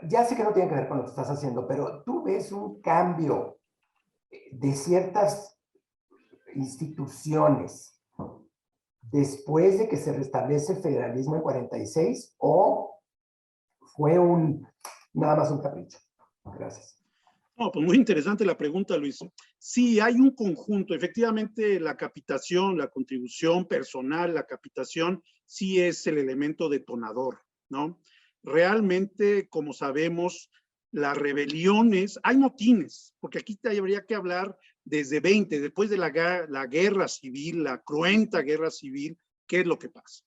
ya sé que no tiene que ver con lo que estás haciendo, pero tú ves un cambio de ciertas instituciones después de que se restablece el federalismo en 46 o fue nada más un capricho? Gracias. No, pues muy interesante la pregunta, Luis. Sí, hay un conjunto. Efectivamente, la capitación, la contribución personal, la capitación, sí es el elemento detonador, ¿no? Realmente, como sabemos, las rebeliones, hay motines, porque aquí habría que hablar desde después de la guerra civil, la cruenta guerra civil, ¿qué es lo que pasa?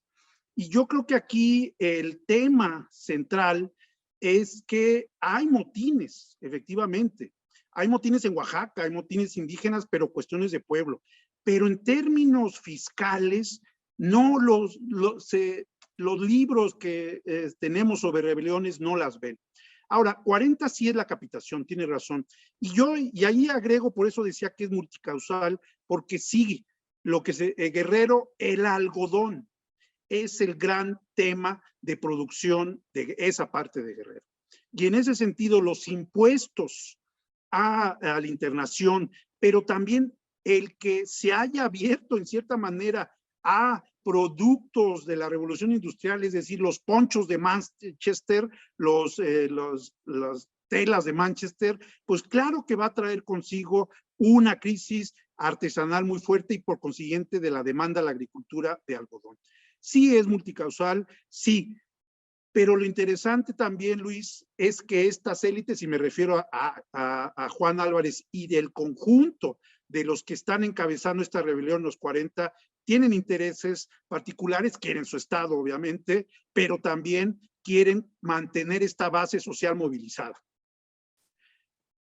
Y yo creo que aquí el tema central es que hay motines, efectivamente. Hay motines en Oaxaca, hay motines indígenas, pero cuestiones de pueblo. Pero en términos fiscales, no los libros que tenemos sobre rebeliones no las ven. Ahora, 40 sí es la capitación, tiene razón. Y ahí agrego, por eso decía que es multicausal, porque sigue lo que Guerrero, el algodón es el gran tema de producción de esa parte de Guerrero. Y en ese sentido, los impuestos a la internación, pero también el que se haya abierto en cierta manera a productos de la revolución industrial, es decir, los ponchos de Manchester, las telas de Manchester, pues claro que va a traer consigo una crisis artesanal muy fuerte y por consiguiente de la demanda a la agricultura de algodón. Sí es multicausal, sí, pero lo interesante también, Luis, es que estas élites, y me refiero a Juan Álvarez y del conjunto de los que están encabezando esta rebelión en los 40, tienen intereses particulares, quieren su Estado, obviamente, pero también quieren mantener esta base social movilizada.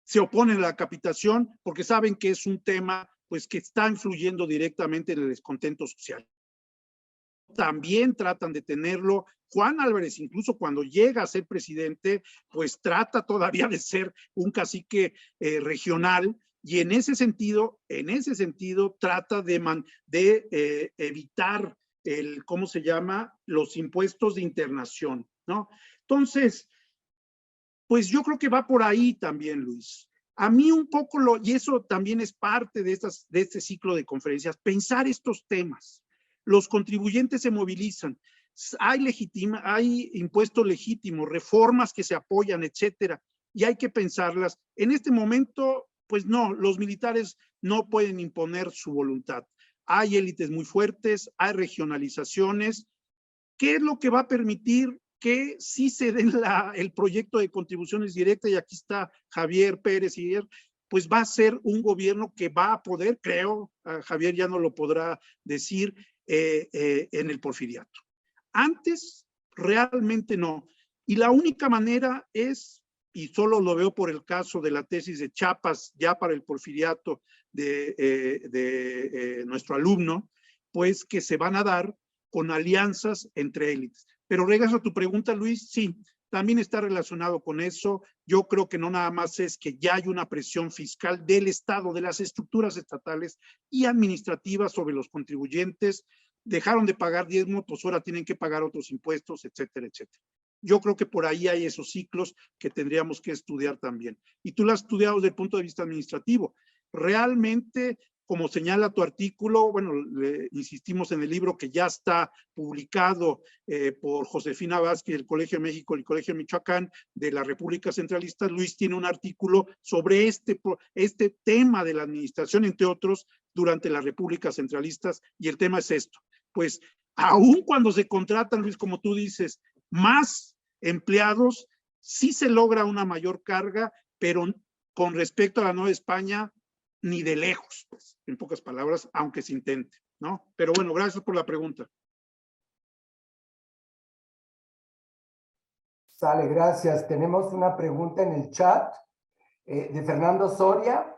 Se oponen a la capitación porque saben que es un tema pues, que está influyendo directamente en el descontento social. También tratan de tenerlo. Juan Álvarez, incluso cuando llega a ser presidente, pues trata todavía de ser un cacique regional y en ese sentido trata de evitar ¿cómo se llama? Los impuestos de internación, ¿no? Entonces, pues yo creo que va por ahí también, Luis. A mí un poco, y eso también es parte de este ciclo de conferencias, pensar estos temas. Los contribuyentes se movilizan, hay impuestos legítimos, reformas que se apoyan, etcétera, y hay que pensarlas. En este momento, pues no, los militares no pueden imponer su voluntad. Hay élites muy fuertes, hay regionalizaciones, ¿Qué es lo que va a permitir que sí se den el proyecto de contribuciones directas? Y aquí está Javier Pérez y pues va a ser un gobierno que va a poder, creo, Javier ya no lo podrá decir, en el porfiriato. Antes, realmente no. Y la única manera es, y solo lo veo por el caso de la tesis de Chiapas, ya para el porfiriato de nuestro alumno, pues que se van a dar con alianzas entre élites. Pero regreso a tu pregunta, Luis, sí, también está relacionado con eso. Yo creo que no nada más es que ya hay una presión fiscal del Estado, de las estructuras estatales y administrativas sobre los contribuyentes. Dejaron de pagar diezmo, pues ahora tienen que pagar otros impuestos, etcétera, etcétera. Yo creo que por ahí hay esos ciclos que tendríamos que estudiar también. Y tú lo has estudiado desde el punto de vista administrativo. Realmente, como señala tu artículo, bueno, insistimos en el libro que ya está publicado por Josefina Vázquez, el Colegio de México y el Colegio de Michoacán de la República Centralista. Luis tiene un artículo sobre este tema de la administración, entre otros, durante las repúblicas centralistas, y el tema es esto. Pues, aun cuando se contratan, Luis, como tú dices, más empleados, sí se logra una mayor carga, pero con respecto a la Nueva España, ni de lejos, pues, en pocas palabras, aunque se intente, ¿no? Pero bueno, gracias por la pregunta. Sale, gracias. Tenemos una pregunta en el chat de Fernando Soria.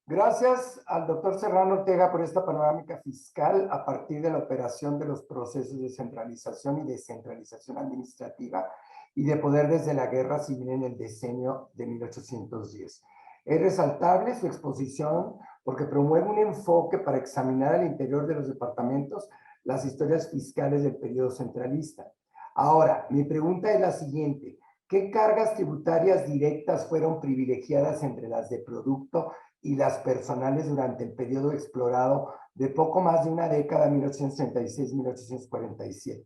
Gracias al doctor Serrano Ortega por esta panorámica fiscal a partir de la operación de los procesos de centralización y descentralización administrativa y de poder desde la guerra civil en el decenio de 1810. Es resaltable su exposición porque promueve un enfoque para examinar al interior de los departamentos las historias fiscales del periodo centralista. Ahora, mi pregunta es la siguiente. ¿Qué cargas tributarias directas fueron privilegiadas entre las de producto y las personales durante el periodo explorado de poco más de una década, 1836-1847?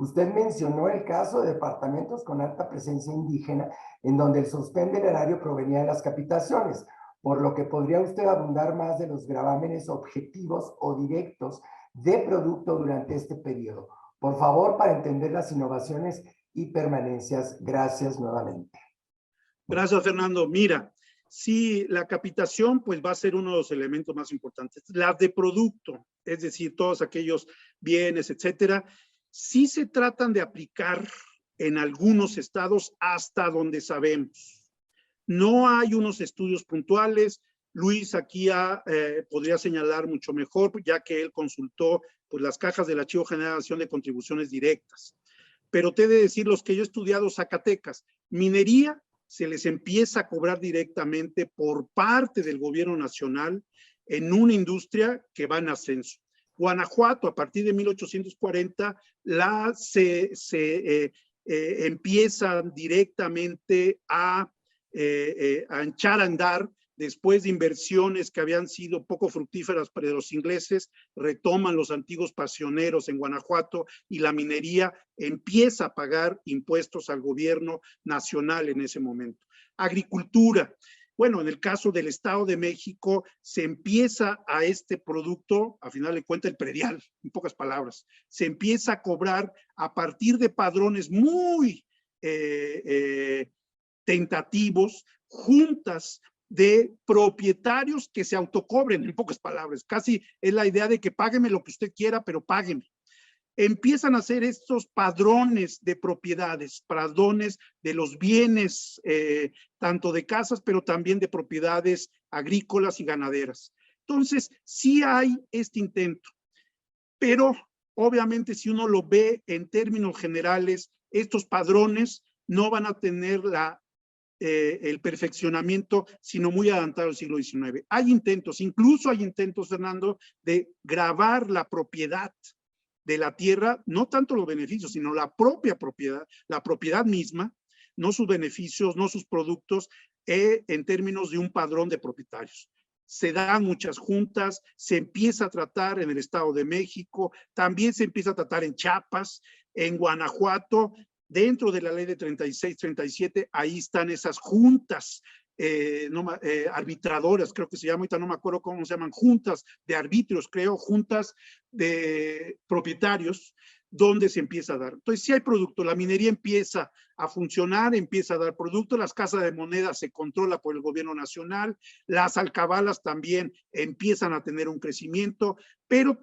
Usted mencionó el caso de departamentos con alta presencia indígena, en donde el sostén del erario provenía de las capitaciones, por lo que podría usted abundar más de los gravámenes objetivos o directos de producto durante este periodo. Por favor, para entender las innovaciones y permanencias. Gracias nuevamente. Gracias, Fernando. Mira, sí, la capitación pues va a ser uno de los elementos más importantes. Las de producto, es decir, todos aquellos bienes, etcétera, sí se tratan de aplicar en algunos estados hasta donde sabemos. No hay unos estudios puntuales. Luis aquí podría señalar mucho mejor, ya que él consultó pues, las cajas del Archivo General de Nación de Contribuciones Directas. Pero te he de decir, los que yo he estudiado, Zacatecas, minería, se les empieza a cobrar directamente por parte del gobierno nacional en una industria que va en ascenso. Guanajuato, a partir de 1840, empiezan directamente a echar a andar después de inversiones que habían sido poco fructíferas para los ingleses. Retoman los antiguos pasioneros en Guanajuato y la minería empieza a pagar impuestos al gobierno nacional en ese momento. Agricultura. Bueno, en el caso del Estado de México, se empieza a este producto, a final de cuentas, el predial, en pocas palabras, se empieza a cobrar a partir de padrones muy tentativos, juntas de propietarios que se autocobren, en pocas palabras. Casi es la idea de que págueme lo que usted quiera, pero págueme. Empiezan a hacer estos padrones de propiedades, padrones de los bienes, tanto de casas, pero también de propiedades agrícolas y ganaderas. Entonces, sí hay este intento, pero obviamente si uno lo ve en términos generales, estos padrones no van a tener el perfeccionamiento, sino muy adelantado al siglo XIX. Hay intentos, incluso hay intentos, Fernando, de gravar la propiedad de la tierra, no tanto los beneficios, sino la propia propiedad, la propiedad misma, no sus beneficios, no sus productos, en términos de un padrón de propietarios. Se dan muchas juntas, se empieza a tratar en el Estado de México, también se empieza a tratar en Chiapas, en Guanajuato, dentro de la ley de 36-37, ahí están esas juntas arbitradoras, creo que se llama, ahorita no me acuerdo cómo se llaman, juntas de arbitrios, creo, juntas de propietarios, donde se empieza a dar. Entonces, si hay producto, la minería empieza a funcionar, empieza a dar producto, las casas de moneda se controla por el gobierno nacional, las alcabalas también empiezan a tener un crecimiento, pero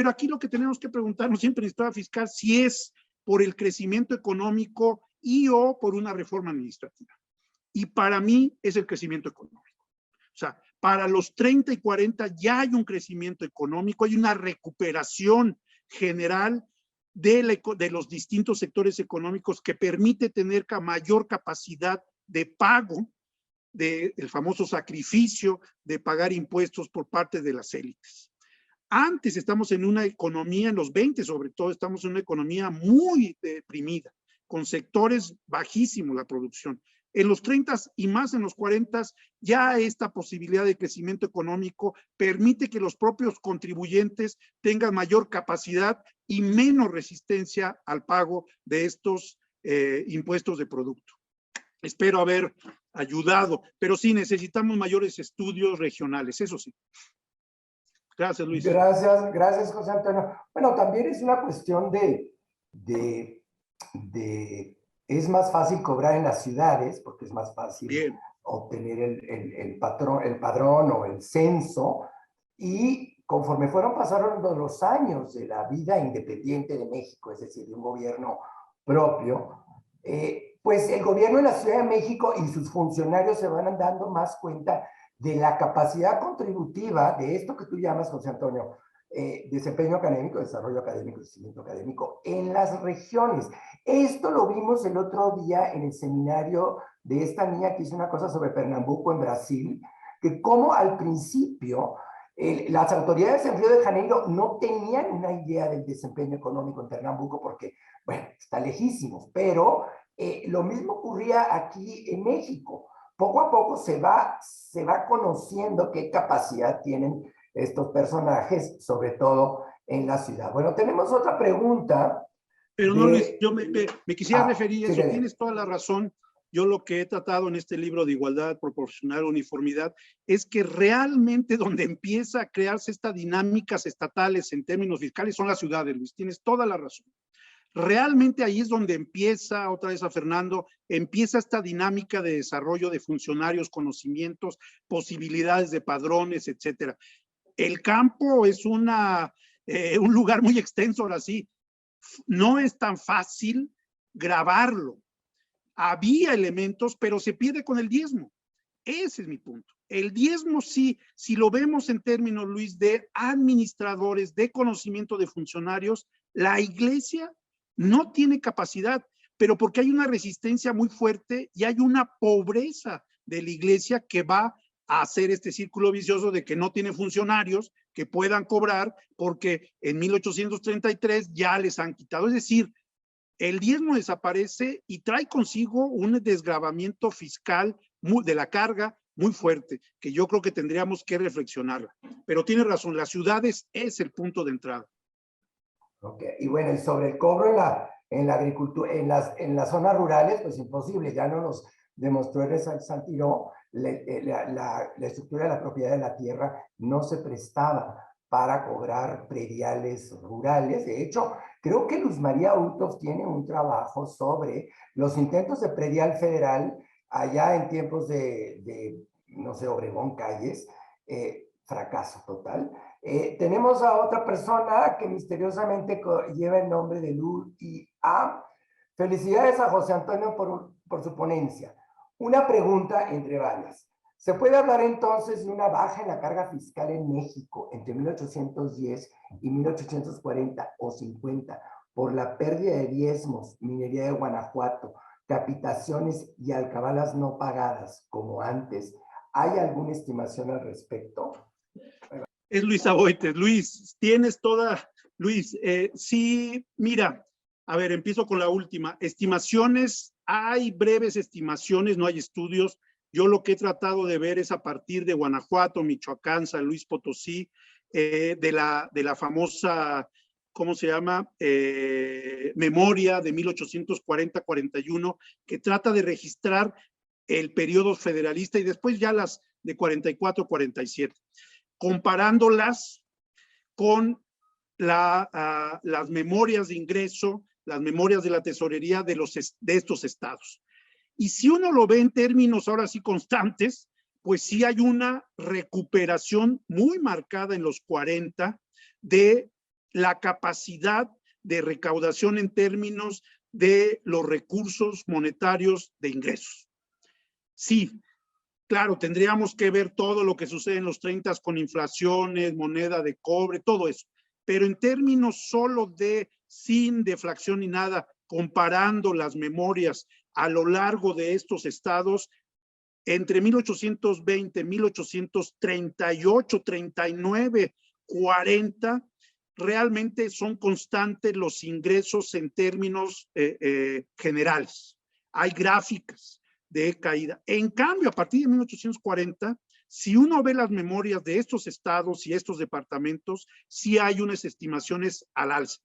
aquí lo que tenemos que preguntarnos siempre en la historia fiscal, si es por el crecimiento económico y o por una reforma administrativa. Y para mí es el crecimiento económico. O sea, para los 30 y 40 ya hay un crecimiento económico, hay una recuperación general de los distintos sectores económicos que permite tener mayor capacidad de pago del famoso sacrificio de pagar impuestos por parte de las élites. Antes estamos en una economía, en los 20 sobre todo, estamos en una economía muy deprimida, con sectores bajísimos la producción. En los 30 y más en los 40 ya esta posibilidad de crecimiento económico permite que los propios contribuyentes tengan mayor capacidad y menos resistencia al pago de estos impuestos de producto. Espero haber ayudado, pero sí necesitamos mayores estudios regionales, eso sí. Gracias, Luis. Gracias, José Antonio. Bueno, también es una cuestión es más fácil cobrar en las ciudades, porque es más fácil obtener el padrón o el censo, y conforme fueron pasando los años de la vida independiente de México, es decir, de un gobierno propio, pues el gobierno de la Ciudad de México y sus funcionarios se van dando más cuenta de la capacidad contributiva de esto que tú llamas, José Antonio, desempeño académico, desarrollo académico, crecimiento académico en las regiones. Esto lo vimos el otro día en el seminario de esta niña que hizo una cosa sobre Pernambuco en Brasil, que como al principio las autoridades en Río de Janeiro no tenían una idea del desempeño económico en Pernambuco porque, bueno, está lejísimos, pero lo mismo ocurría aquí en México. Poco a poco se va conociendo qué capacidad tienen estos personajes, sobre todo en la ciudad. Bueno, tenemos otra pregunta. Pero no, Luis, yo me quisiera referir a eso. Tienes toda la razón. Yo lo que he tratado en este libro de igualdad proporcional, uniformidad, es que realmente donde empieza a crearse estas dinámicas estatales en términos fiscales son las ciudades, Luis. Tienes toda la razón. Realmente ahí es donde empieza, otra vez a Fernando, empieza esta dinámica de desarrollo de funcionarios, conocimientos, posibilidades de padrones, etcétera. El campo es un lugar muy extenso, ahora sí. No es tan fácil grabarlo. Había elementos, pero se pierde con el diezmo. Ese es mi punto. El diezmo sí, si lo vemos en términos, Luis, de administradores, de conocimiento de funcionarios, la iglesia no tiene capacidad, pero porque hay una resistencia muy fuerte y hay una pobreza de la iglesia que va a hacer este círculo vicioso de que no tiene funcionarios que puedan cobrar porque en 1833 ya les han quitado. Es decir, el diezmo desaparece y trae consigo un desgravamiento fiscal de la carga muy fuerte, que yo creo que tendríamos que reflexionarla. Pero tiene razón, las ciudades es el punto de entrada. Okay. Y bueno, y sobre el cobro en la agricultura, en las zonas rurales, pues imposible, ya no nos demostró el Saltiro, la estructura de la propiedad de la tierra no se prestaba para cobrar prediales rurales. De hecho, creo que Luz María Uthoff tiene un trabajo sobre los intentos de predial federal allá en tiempos de no sé, Obregón Calles, fracaso total. Tenemos a otra persona que misteriosamente lleva el nombre de Lu-I-A. Felicidades a José Antonio por su ponencia. Una pregunta entre varias. ¿Se puede hablar entonces de una baja en la carga fiscal en México entre 1810 y 1840 o 50 por la pérdida de diezmos, minería de Guanajuato, capitaciones y alcabalas no pagadas como antes? ¿Hay alguna estimación al respecto? Es Luis Aboites. Luis, tienes toda... Luis, sí, mira, a ver, empiezo con la última. Estimaciones, hay breves estimaciones, no hay estudios. Yo lo que he tratado de ver es a partir de Guanajuato, Michoacán, San Luis Potosí, de la famosa, ¿cómo se llama? Memoria de 1840-41, que trata de registrar el periodo federalista y después ya las de 44-47, comparándolas con las memorias de ingreso, las memorias de la tesorería de estos estados. Y si uno lo ve en términos ahora sí constantes, pues sí hay una recuperación muy marcada en los 40 de la capacidad de recaudación en términos de los recursos monetarios de ingresos. Sí, claro, tendríamos que ver todo lo que sucede en los 30 con inflaciones, moneda de cobre, todo eso. Pero en términos solo de sin deflación ni nada, comparando las memorias a lo largo de estos estados, entre 1820, 1838, 39, 40, realmente son constantes los ingresos en términos generales. Hay gráficas de caída. En cambio, a partir de 1840, si uno ve las memorias de estos estados y estos departamentos, sí hay unas estimaciones al alza.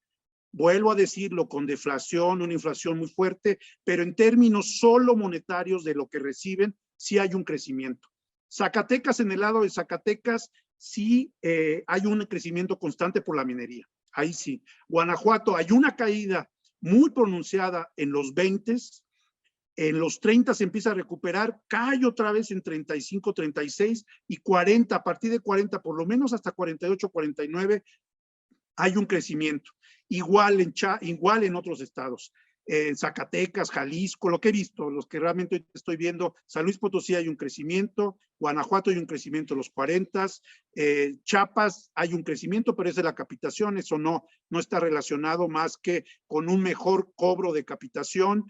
Vuelvo a decirlo, con deflación, una inflación muy fuerte, pero en términos solo monetarios de lo que reciben, sí hay un crecimiento. Zacatecas, en el lado de Zacatecas, sí hay un crecimiento constante por la minería. Ahí sí. Guanajuato, hay una caída muy pronunciada en los 20s, en los 30 se empieza a recuperar, cae otra vez en 35, 36 y 40, a partir de 40, por lo menos hasta 48, 49, hay un crecimiento. Igual en otros estados, en Zacatecas, Jalisco, lo que he visto, los que realmente estoy viendo, San Luis Potosí hay un crecimiento, Guanajuato hay un crecimiento en los 40, Chiapas hay un crecimiento, pero es de la capitación, eso no está relacionado más que con un mejor cobro de capitación.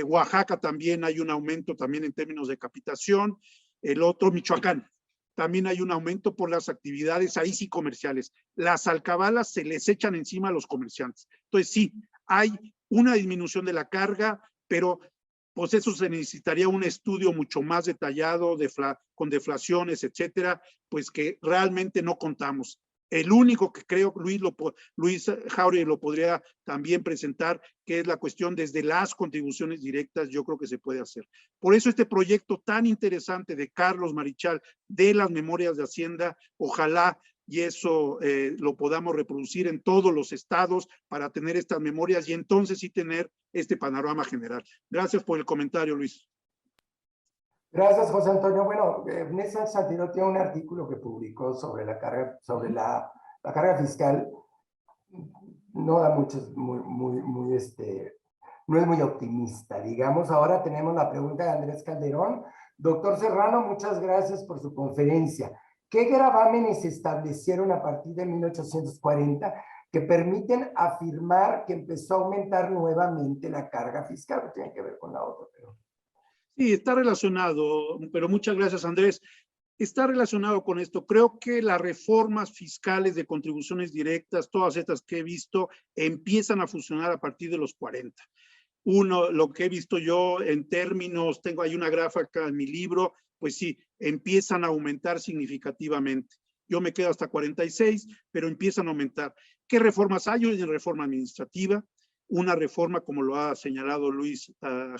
Oaxaca también hay un aumento también en términos de capitación. El otro, Michoacán, también hay un aumento por las actividades ahí sí comerciales. Las alcabalas se les echan encima a los comerciantes. Entonces sí, hay una disminución de la carga, pero pues eso se necesitaría un estudio mucho más detallado, con deflaciones, etcétera, pues que realmente no contamos. El único que creo, Luis Jáuregui lo podría también presentar, que es la cuestión desde las contribuciones directas, yo creo que se puede hacer. Por eso este proyecto tan interesante de Carlos Marichal, de las memorias de Hacienda, ojalá y eso lo podamos reproducir en todos los estados para tener estas memorias y entonces sí tener este panorama general. Gracias por el comentario, Luis. Gracias, José Antonio. Bueno, Néstor Santino tiene un artículo que publicó sobre la carga, la carga fiscal. No da muchos, no es muy optimista, digamos. Ahora tenemos la pregunta de Andrés Calderón. Doctor Serrano, muchas gracias por su conferencia. ¿Qué gravámenes se establecieron a partir de 1840 que permiten afirmar que empezó a aumentar nuevamente la carga fiscal? No tiene que ver con la otra, pero... Sí, está relacionado, pero muchas gracias, Andrés. Está relacionado con esto. Creo que las reformas fiscales de contribuciones directas, todas estas que he visto, empiezan a funcionar a partir de los 40. Lo que he visto yo en términos, tengo ahí una gráfica en mi libro, pues sí, empiezan a aumentar significativamente. Yo me quedo hasta 46, pero empiezan a aumentar. ¿Qué reformas hay? Hay una reforma administrativa, una reforma, como lo ha señalado Luis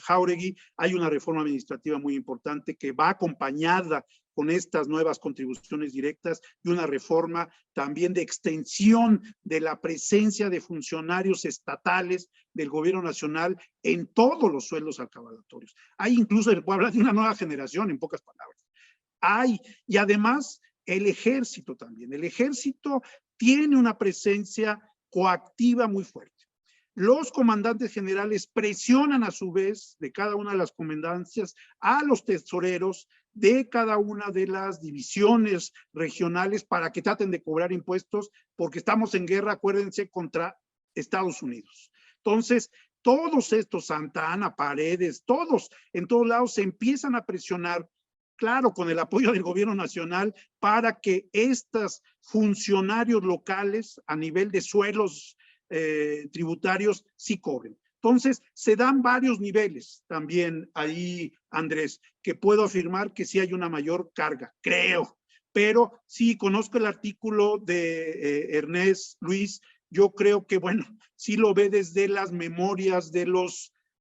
Jáuregui, hay una reforma administrativa muy importante que va acompañada con estas nuevas contribuciones directas y una reforma también de extensión de la presencia de funcionarios estatales del gobierno nacional en todos los sueldos acabalatorios. Hay incluso, se puede hablar de una nueva generación, en pocas palabras. Y además el ejército también. El ejército tiene una presencia coactiva muy fuerte. Los comandantes generales presionan a su vez de cada una de las comandancias a los tesoreros de cada una de las divisiones regionales para que traten de cobrar impuestos porque estamos en guerra, acuérdense, contra Estados Unidos. Entonces, todos estos, Santa Ana, Paredes, todos, en todos lados se empiezan a presionar, claro, con el apoyo del gobierno nacional, para que estos funcionarios locales a nivel de suelos tributarios sí cobren. Entonces, se dan varios niveles también ahí, Andrés, que puedo afirmar que sí hay una mayor carga, creo. Pero sí, conozco el artículo de Ernest Luis, yo creo que, bueno, sí lo ve desde las memorias de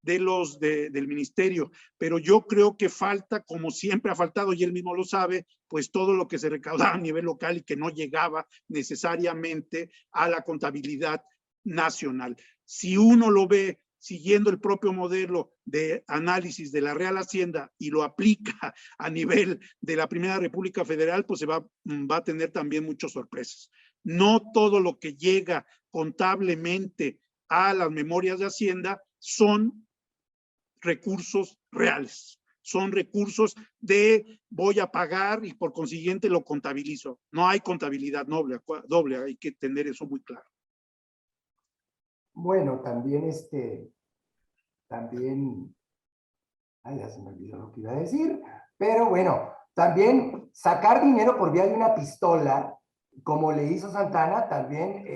del ministerio, pero yo creo que falta, como siempre ha faltado, y él mismo lo sabe, pues todo lo que se recaudaba a nivel local y que no llegaba necesariamente a la contabilidad nacional. Si uno lo ve siguiendo el propio modelo de análisis de la Real Hacienda y lo aplica a nivel de la Primera República Federal, pues va a tener también muchas sorpresas. No todo lo que llega contablemente a las memorias de Hacienda son recursos reales. Son recursos de voy a pagar y por consiguiente lo contabilizo. No hay contabilidad doble, hay que tener eso muy claro. Bueno, también ay, ya se me olvidó lo que iba a decir, pero bueno, también sacar dinero por vía de una pistola, como le hizo Santana, también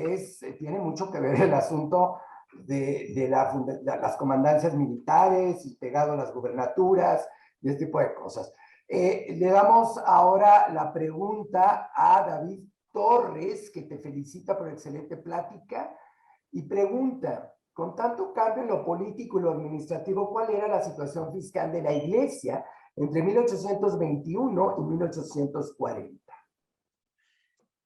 tiene mucho que ver el asunto de las comandancias militares y pegado a las gubernaturas y este tipo de cosas. Le damos ahora la pregunta a David Torres, que te felicita por excelente plática, y pregunta: con tanto cambio en lo político y lo administrativo, ¿cuál era la situación fiscal de la Iglesia entre 1821 y 1840?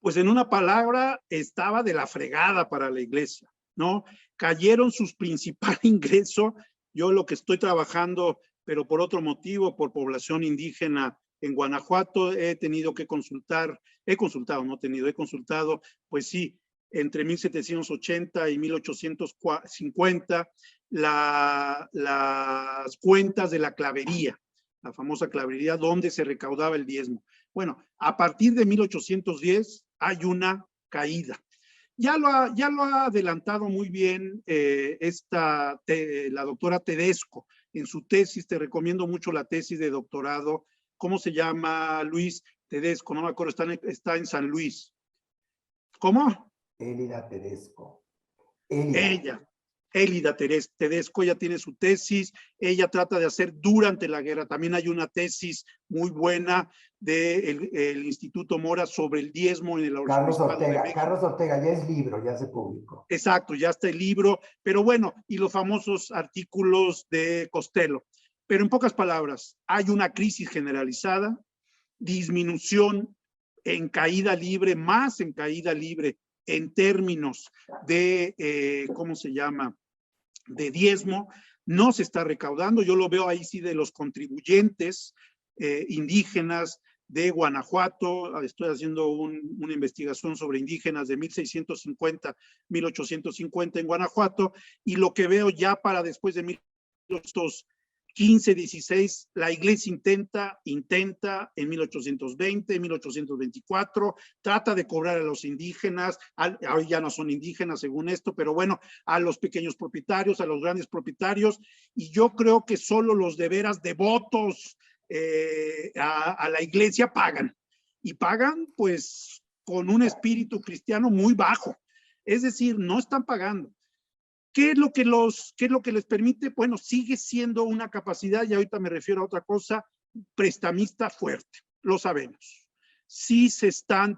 Pues en una palabra, estaba de la fregada para la Iglesia, ¿no? Cayeron sus principales ingresos. Yo lo que estoy trabajando, pero por otro motivo, por población indígena en Guanajuato, he consultado, pues sí, entre 1780 y 1850, las cuentas de la clavería, la famosa clavería, donde se recaudaba el diezmo. Bueno, a partir de 1810 hay una caída. Ya lo ha adelantado muy bien la doctora Tedesco en su tesis. Te recomiendo mucho la tesis de doctorado. ¿Cómo se llama, Luis? Tedesco, no me acuerdo, está en San Luis. ¿Cómo? Elida Tedesco. Elida Tedesco, ella tiene su tesis, ella trata de hacer durante la guerra. También hay una tesis muy buena del Instituto Mora sobre el diezmo en el Arzobispado de México. Carlos Ortega, ya es libro, ya se publicó. Exacto, ya está el libro, pero bueno, y los famosos artículos de Costello. Pero en pocas palabras, hay una crisis generalizada, disminución en caída libre, más en caída libre en términos de, ¿cómo se llama?, de diezmo. No se está recaudando. Yo lo veo ahí sí de los contribuyentes indígenas de Guanajuato. Estoy haciendo una investigación sobre indígenas de 1650, 1850 en Guanajuato, y lo que veo ya para después de 1815, 16, la Iglesia intenta en 1820, 1824, trata de cobrar a los indígenas, hoy ya no son indígenas según esto, pero bueno, a los pequeños propietarios, a los grandes propietarios, y yo creo que solo los de veras devotos a la Iglesia pagan, y pagan pues con un espíritu cristiano muy bajo, es decir, no están pagando. ¿Qué es lo que les permite? Bueno, sigue siendo una capacidad, y ahorita me refiero a otra cosa, prestamista fuerte, lo sabemos. Sí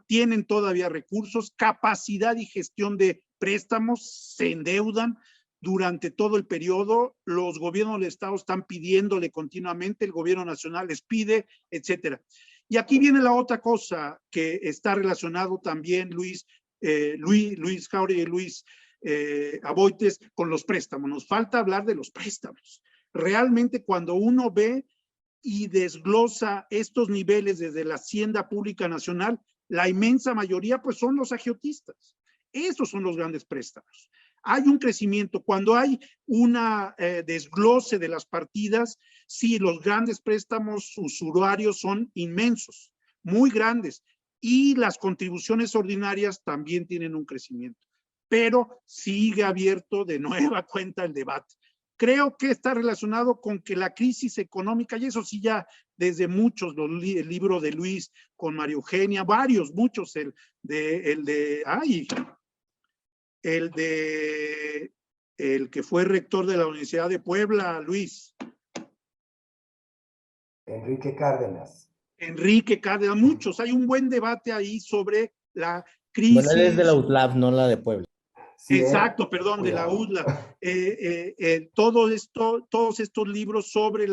tienen todavía recursos, capacidad y gestión de préstamos, se endeudan durante todo el periodo, los gobiernos del Estado están pidiéndole continuamente, el gobierno nacional les pide, etcétera. Y aquí viene la otra cosa que está relacionado también, Luis Jáuregui y Luis Aboites, con los préstamos. Nos falta hablar de los préstamos. Realmente cuando uno ve y desglosa estos niveles desde la Hacienda Pública Nacional, la inmensa mayoría pues son los agiotistas. Esos son los grandes préstamos. Hay un crecimiento. Cuando hay una desglose de las partidas, sí, los grandes préstamos usurarios son inmensos, muy grandes, y las contribuciones ordinarias también tienen un crecimiento. Pero sigue abierto de nueva cuenta el debate. Creo que está relacionado con que la crisis económica, y eso sí ya desde muchos, el libro de Luis con María Eugenia, muchos, el que fue rector de la Universidad de Puebla, Luis. Enrique Cárdenas, muchos. Hay un buen debate ahí sobre la crisis. Bueno, él es de la UTLAP, no la de Puebla. Sí, Exacto, perdón, de la cuidado. UDLA. Todos estos libros sobre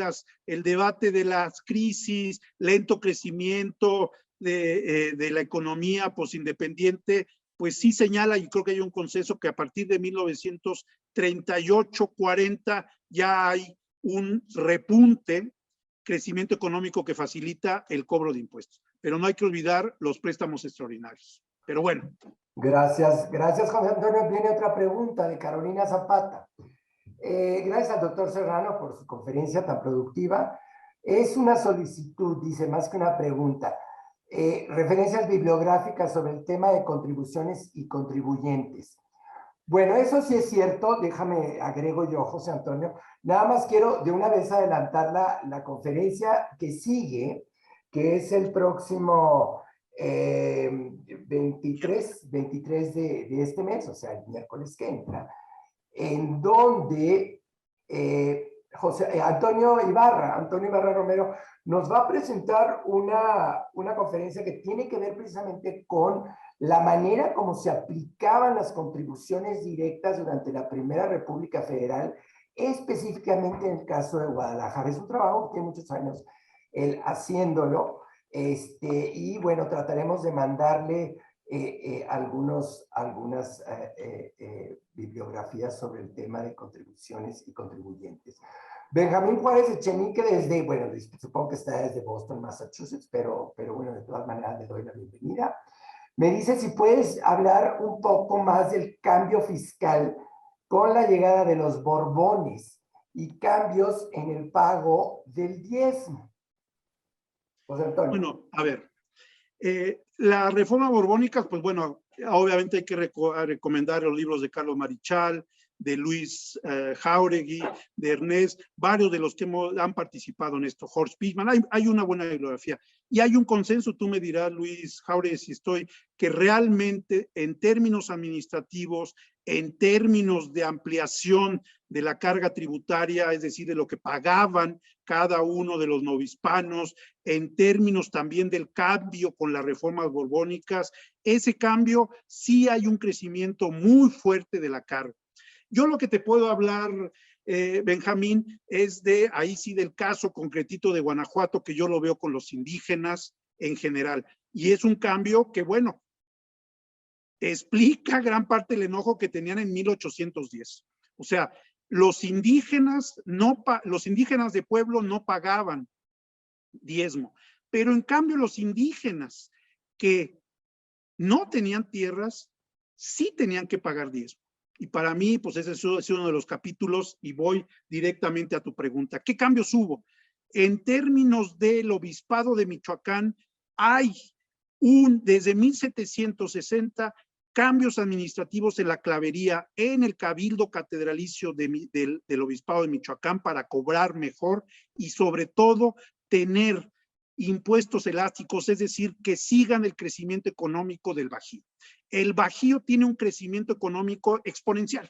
el debate de las crisis, lento crecimiento de la economía posindependiente, pues sí señala, y creo que hay un consenso que a partir de 1938-40 ya hay un repunte, crecimiento económico que facilita el cobro de impuestos. Pero no hay que olvidar los préstamos extraordinarios. Pero bueno. Gracias, gracias, José Antonio. Viene otra pregunta de Carolina Zapata. Gracias al doctor Serrano por su conferencia tan productiva. Es una solicitud, dice, más que una pregunta. Referencias bibliográficas sobre el tema de contribuciones y contribuyentes. Bueno, eso sí es cierto, déjame, agrego yo, José Antonio. Nada más quiero de una vez adelantar la conferencia que sigue, que es el próximo 23 de este mes, o sea, el miércoles que entra, en donde Antonio Ibarra Romero nos va a presentar una conferencia que tiene que ver precisamente con la manera como se aplicaban las contribuciones directas durante la Primera República Federal, específicamente en el caso de Guadalajara. Es un trabajo que tiene muchos años él haciéndolo, y bueno, trataremos de mandarle algunas bibliografías sobre el tema de contribuciones y contribuyentes. Benjamín Juárez Echenique bueno, supongo que está desde Boston, Massachusetts, pero bueno, de todas maneras le doy la bienvenida. Me dice si puedes hablar un poco más del cambio fiscal con la llegada de los Borbones y cambios en el pago del diezmo. José Antonio. Bueno, a ver, la reforma borbónica, pues bueno, obviamente hay que recomendar los libros de Carlos Marichal, de Luis Jáuregui, de Ernest, varios de los que han participado en esto, Horst Pichman, hay una buena bibliografía. Y hay un consenso, tú me dirás, Luis Jáuregui, si estoy, que realmente en términos administrativos, en términos de ampliación de la carga tributaria, es decir, de lo que pagaban cada uno de los novohispanos, en términos también del cambio con las reformas borbónicas, ese cambio sí hay un crecimiento muy fuerte de la carga. Yo lo que te puedo hablar, Benjamín, es ahí sí del caso concretito de Guanajuato, que yo lo veo con los indígenas en general. Y es un cambio que, bueno, explica gran parte del enojo que tenían en 1810. O sea, los indígenas de pueblo no pagaban diezmo, pero en cambio los indígenas que no tenían tierras, sí tenían que pagar diezmo. Y para mí, pues ese es uno de los capítulos y voy directamente a tu pregunta. ¿Qué cambios hubo? En términos del obispado de Michoacán, hay desde 1760, cambios administrativos en la clavería, en el cabildo catedralicio del obispado de Michoacán para cobrar mejor y sobre todo tener impuestos elásticos, es decir, que sigan el crecimiento económico del Bajío. El Bajío tiene un crecimiento económico exponencial.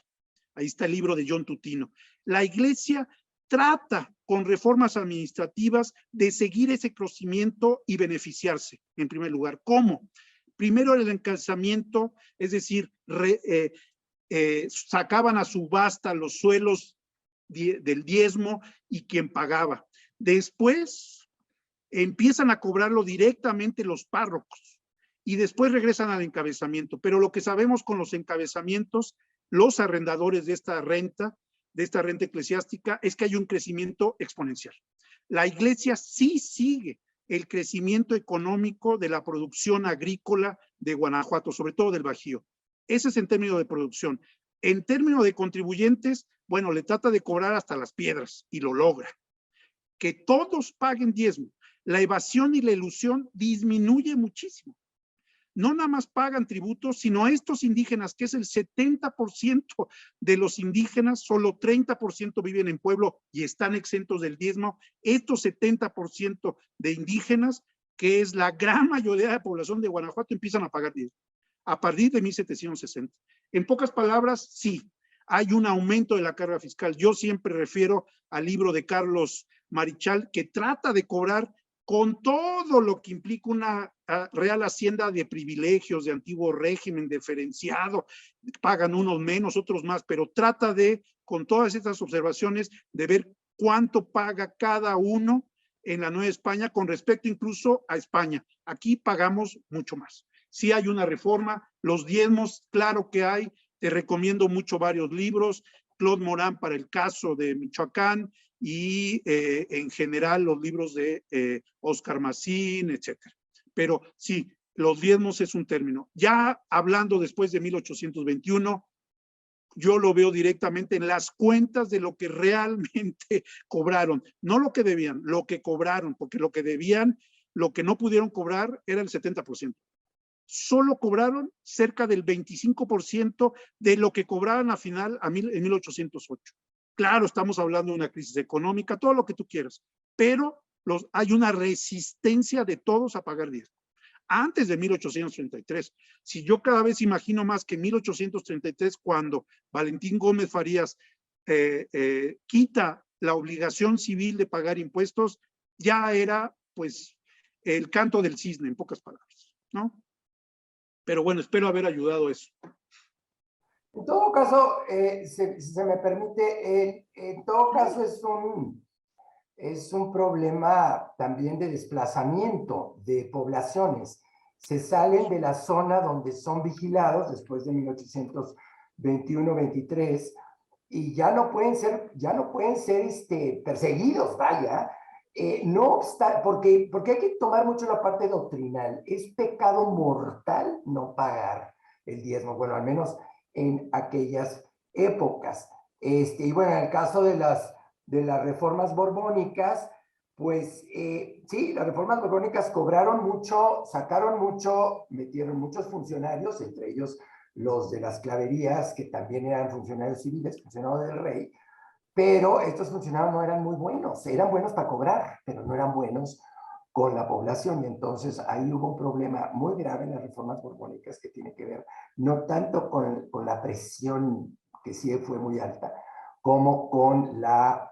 Ahí está el libro de John Tutino. La Iglesia trata con reformas administrativas de seguir ese crecimiento y beneficiarse, en primer lugar. ¿Cómo? Primero el encalzamiento, es decir, sacaban a subasta los suelos del diezmo y quien pagaba. Después empiezan a cobrarlo directamente los párrocos y después regresan al encabezamiento. Pero lo que sabemos con los encabezamientos, los arrendadores de esta renta eclesiástica, es que hay un crecimiento exponencial. La Iglesia sí sigue el crecimiento económico de la producción agrícola de Guanajuato, sobre todo del Bajío. Ese es en términos de producción. En términos de contribuyentes, bueno, le trata de cobrar hasta las piedras y lo logra. Que todos paguen diezmo. La evasión y la elusión disminuye muchísimo. No nada más pagan tributos, sino estos indígenas, que es el 70% de los indígenas, solo 30% viven en pueblo y están exentos del diezmo. Estos 70% de indígenas, que es la gran mayoría de la población de Guanajuato, empiezan a pagar diezmo a partir de 1760. En pocas palabras, sí, hay un aumento de la carga fiscal. Yo siempre refiero al libro de Carlos Marichal, que trata de cobrar con todo lo que implica una Real Hacienda de privilegios, de antiguo régimen, diferenciado, pagan unos menos, otros más, pero trata de, con todas estas observaciones, de ver cuánto paga cada uno en la Nueva España con respecto incluso a España. Aquí pagamos mucho más. Sí hay una reforma, los diezmos, claro que hay, te recomiendo mucho varios libros, Claude Morán para el caso de Michoacán y en general los libros de Oscar Massín, etcétera. Pero sí, los diezmos es un término. Ya hablando después de 1821, yo lo veo directamente en las cuentas de lo que realmente cobraron, no lo que debían, lo que cobraron, porque lo que debían, lo que no pudieron cobrar era el 70%. Solo cobraron cerca del 25% de lo que cobraban a final en 1808. Claro, estamos hablando de una crisis económica, todo lo que tú quieras, pero hay una resistencia de todos a pagar diezmo. Antes de 1833, si yo cada vez imagino más que 1833, cuando Valentín Gómez Farías quita la obligación civil de pagar impuestos, ya era pues el canto del cisne, en pocas palabras, ¿no? Pero bueno, espero haber ayudado eso. En todo caso, si se me permite, en todo caso es un problema también de desplazamiento de poblaciones. Se salen de la zona donde son vigilados después de 1821-23 y ya no pueden ser perseguidos, vaya. No obstante, porque hay que tomar mucho la parte doctrinal. Es pecado mortal no pagar el diezmo, bueno, al menos en aquellas épocas. Y bueno, en el caso de las reformas borbónicas, pues sí, las reformas borbónicas cobraron mucho, sacaron mucho, metieron muchos funcionarios, entre ellos los de las claverías, que también eran funcionarios civiles, funcionarios del rey, pero estos funcionarios no eran muy buenos, eran buenos para cobrar, pero no eran buenos con la población, y entonces ahí hubo un problema muy grave en las reformas borbónicas que tiene que ver no tanto con la presión, que sí fue muy alta, como con la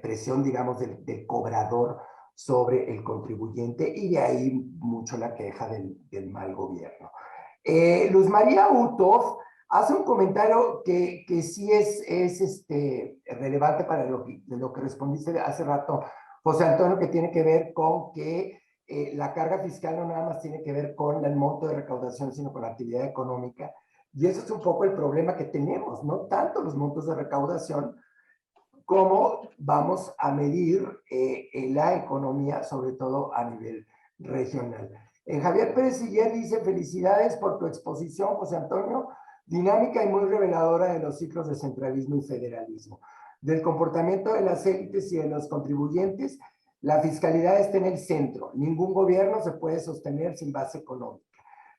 presión, digamos, del cobrador sobre el contribuyente, y de ahí mucho la queja del mal gobierno. Luz María Uthoff hace un comentario que sí es relevante para lo que respondiste hace rato, José Antonio, que tiene que ver con que la carga fiscal no nada más tiene que ver con el monto de recaudación, sino con la actividad económica. Y eso es un poco el problema que tenemos, no tanto los montos de recaudación, como vamos a medir la economía, sobre todo a nivel regional. Javier Pérez Siller dice: felicidades por tu exposición, José Antonio, dinámica y muy reveladora de los ciclos de centralismo y federalismo. Del comportamiento de las élites y de los contribuyentes, la fiscalidad está en el centro. Ningún gobierno se puede sostener sin base económica.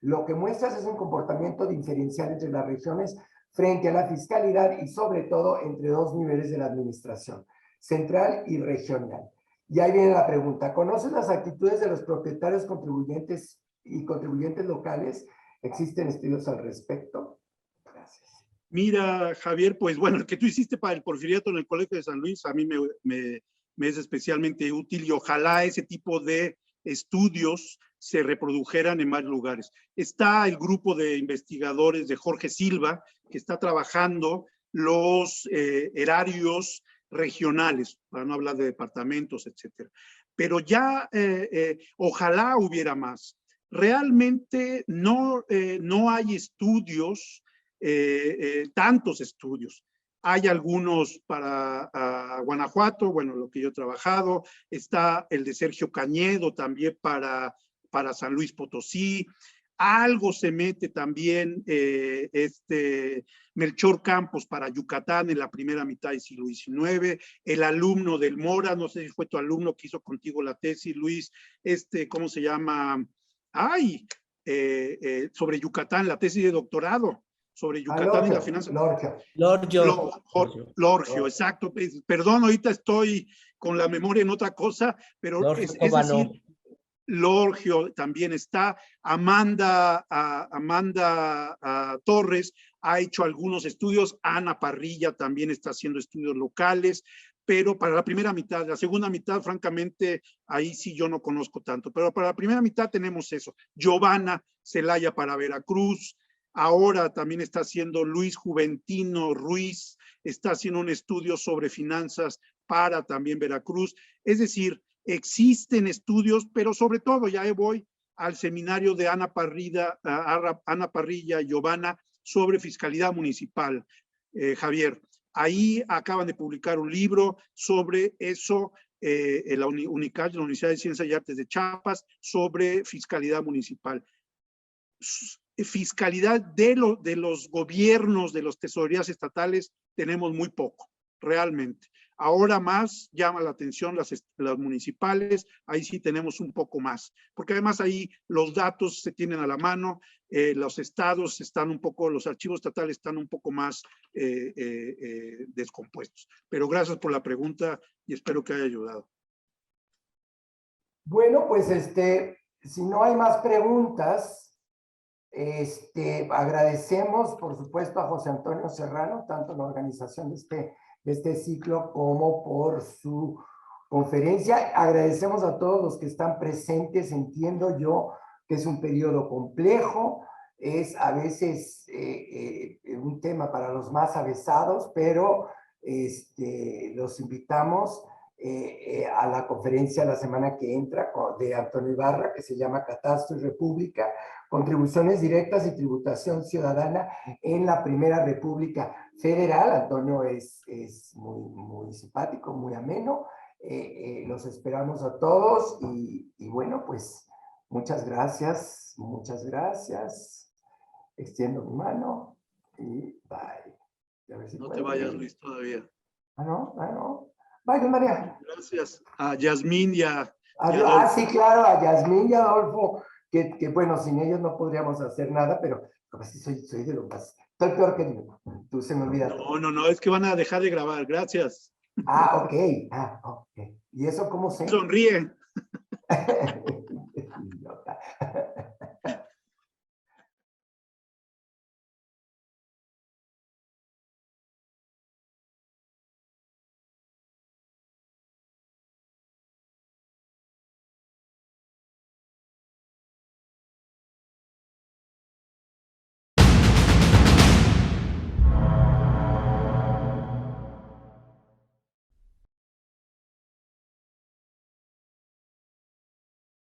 Lo que muestras es un comportamiento diferencial entre las regiones frente a la fiscalidad y sobre todo entre dos niveles de la administración, central y regional. Y ahí viene la pregunta: ¿conoces las actitudes de los propietarios contribuyentes y contribuyentes locales? ¿Existen estudios al respecto? Gracias. Mira, Javier, pues bueno, el que tú hiciste para el porfiriato en el Colegio de San Luis a mí me es especialmente útil, y ojalá ese tipo de estudios se reprodujeran en más lugares. Está el grupo de investigadores de Jorge Silva, que está trabajando los erarios regionales, para no hablar de departamentos, etcétera. Pero ya ojalá hubiera más. Realmente no hay estudios, tantos estudios. Hay algunos para Guanajuato, bueno, lo que yo he trabajado. Está el de Sergio Cañedo también para San Luis Potosí. Algo se mete también Melchor Campos para Yucatán en la primera mitad del siglo XIX. El alumno del Mora, no sé si fue tu alumno que hizo contigo la tesis, Luis, ¿cómo se llama? Ay, sobre Yucatán, la tesis de doctorado sobre Yucatán y la finanza. Lorgio, exacto. Perdón, ahorita estoy con la memoria en otra cosa, pero es decir, Lorgio también está. Amanda Torres ha hecho algunos estudios. Ana Parrilla también está haciendo estudios locales. pero para la primera mitad. La segunda mitad, francamente, ahí sí yo no conozco tanto, pero para la primera mitad tenemos eso. Giovanna Celaya para Veracruz, ahora también está haciendo Luis Juventino Ruiz, está haciendo un estudio sobre finanzas para también Veracruz. Es decir, existen estudios, pero sobre todo ya voy al seminario de Ana Parrilla y Giovanna sobre fiscalidad municipal, Javier. Ahí acaban de publicar un libro sobre eso, la UNICACH, la Universidad de Ciencias y Artes de Chiapas, sobre fiscalidad municipal. Fiscalidad de los gobiernos, de las tesorerías estatales, tenemos muy poco, realmente. Ahora más llama la atención las municipales, ahí sí tenemos un poco más, porque además ahí los datos se tienen a la mano, los estados están un poco, los archivos estatales están un poco más descompuestos. Pero gracias por la pregunta y espero que haya ayudado. Bueno, pues si no hay más preguntas, agradecemos, por supuesto, a José Antonio Serrano, tanto la organización de este ciclo como por su conferencia. Agradecemos a todos los que están presentes. Entiendo yo que es un periodo complejo, es a veces un tema para los más avesados, pero los invitamos a la conferencia la semana que entra de Antonio Ibarra, que se llama Catastro y República, contribuciones directas y tributación ciudadana en la Primera República Federal. Antonio es muy simpático, muy ameno. Los esperamos a todos y bueno, pues muchas gracias, muchas gracias. Extiendo mi mano y bye. A ver si no te vayas, Luis, todavía. No. Bye, María. Gracias a Yasmín y a sí, claro, a Yasmín y a Adolfo, que bueno, sin ellos no podríamos hacer nada, pero sí soy de lo más, estoy peor que tú, se me olvida. No, es que van a dejar de grabar, gracias. Ok. Y eso cómo sé. Sonríe.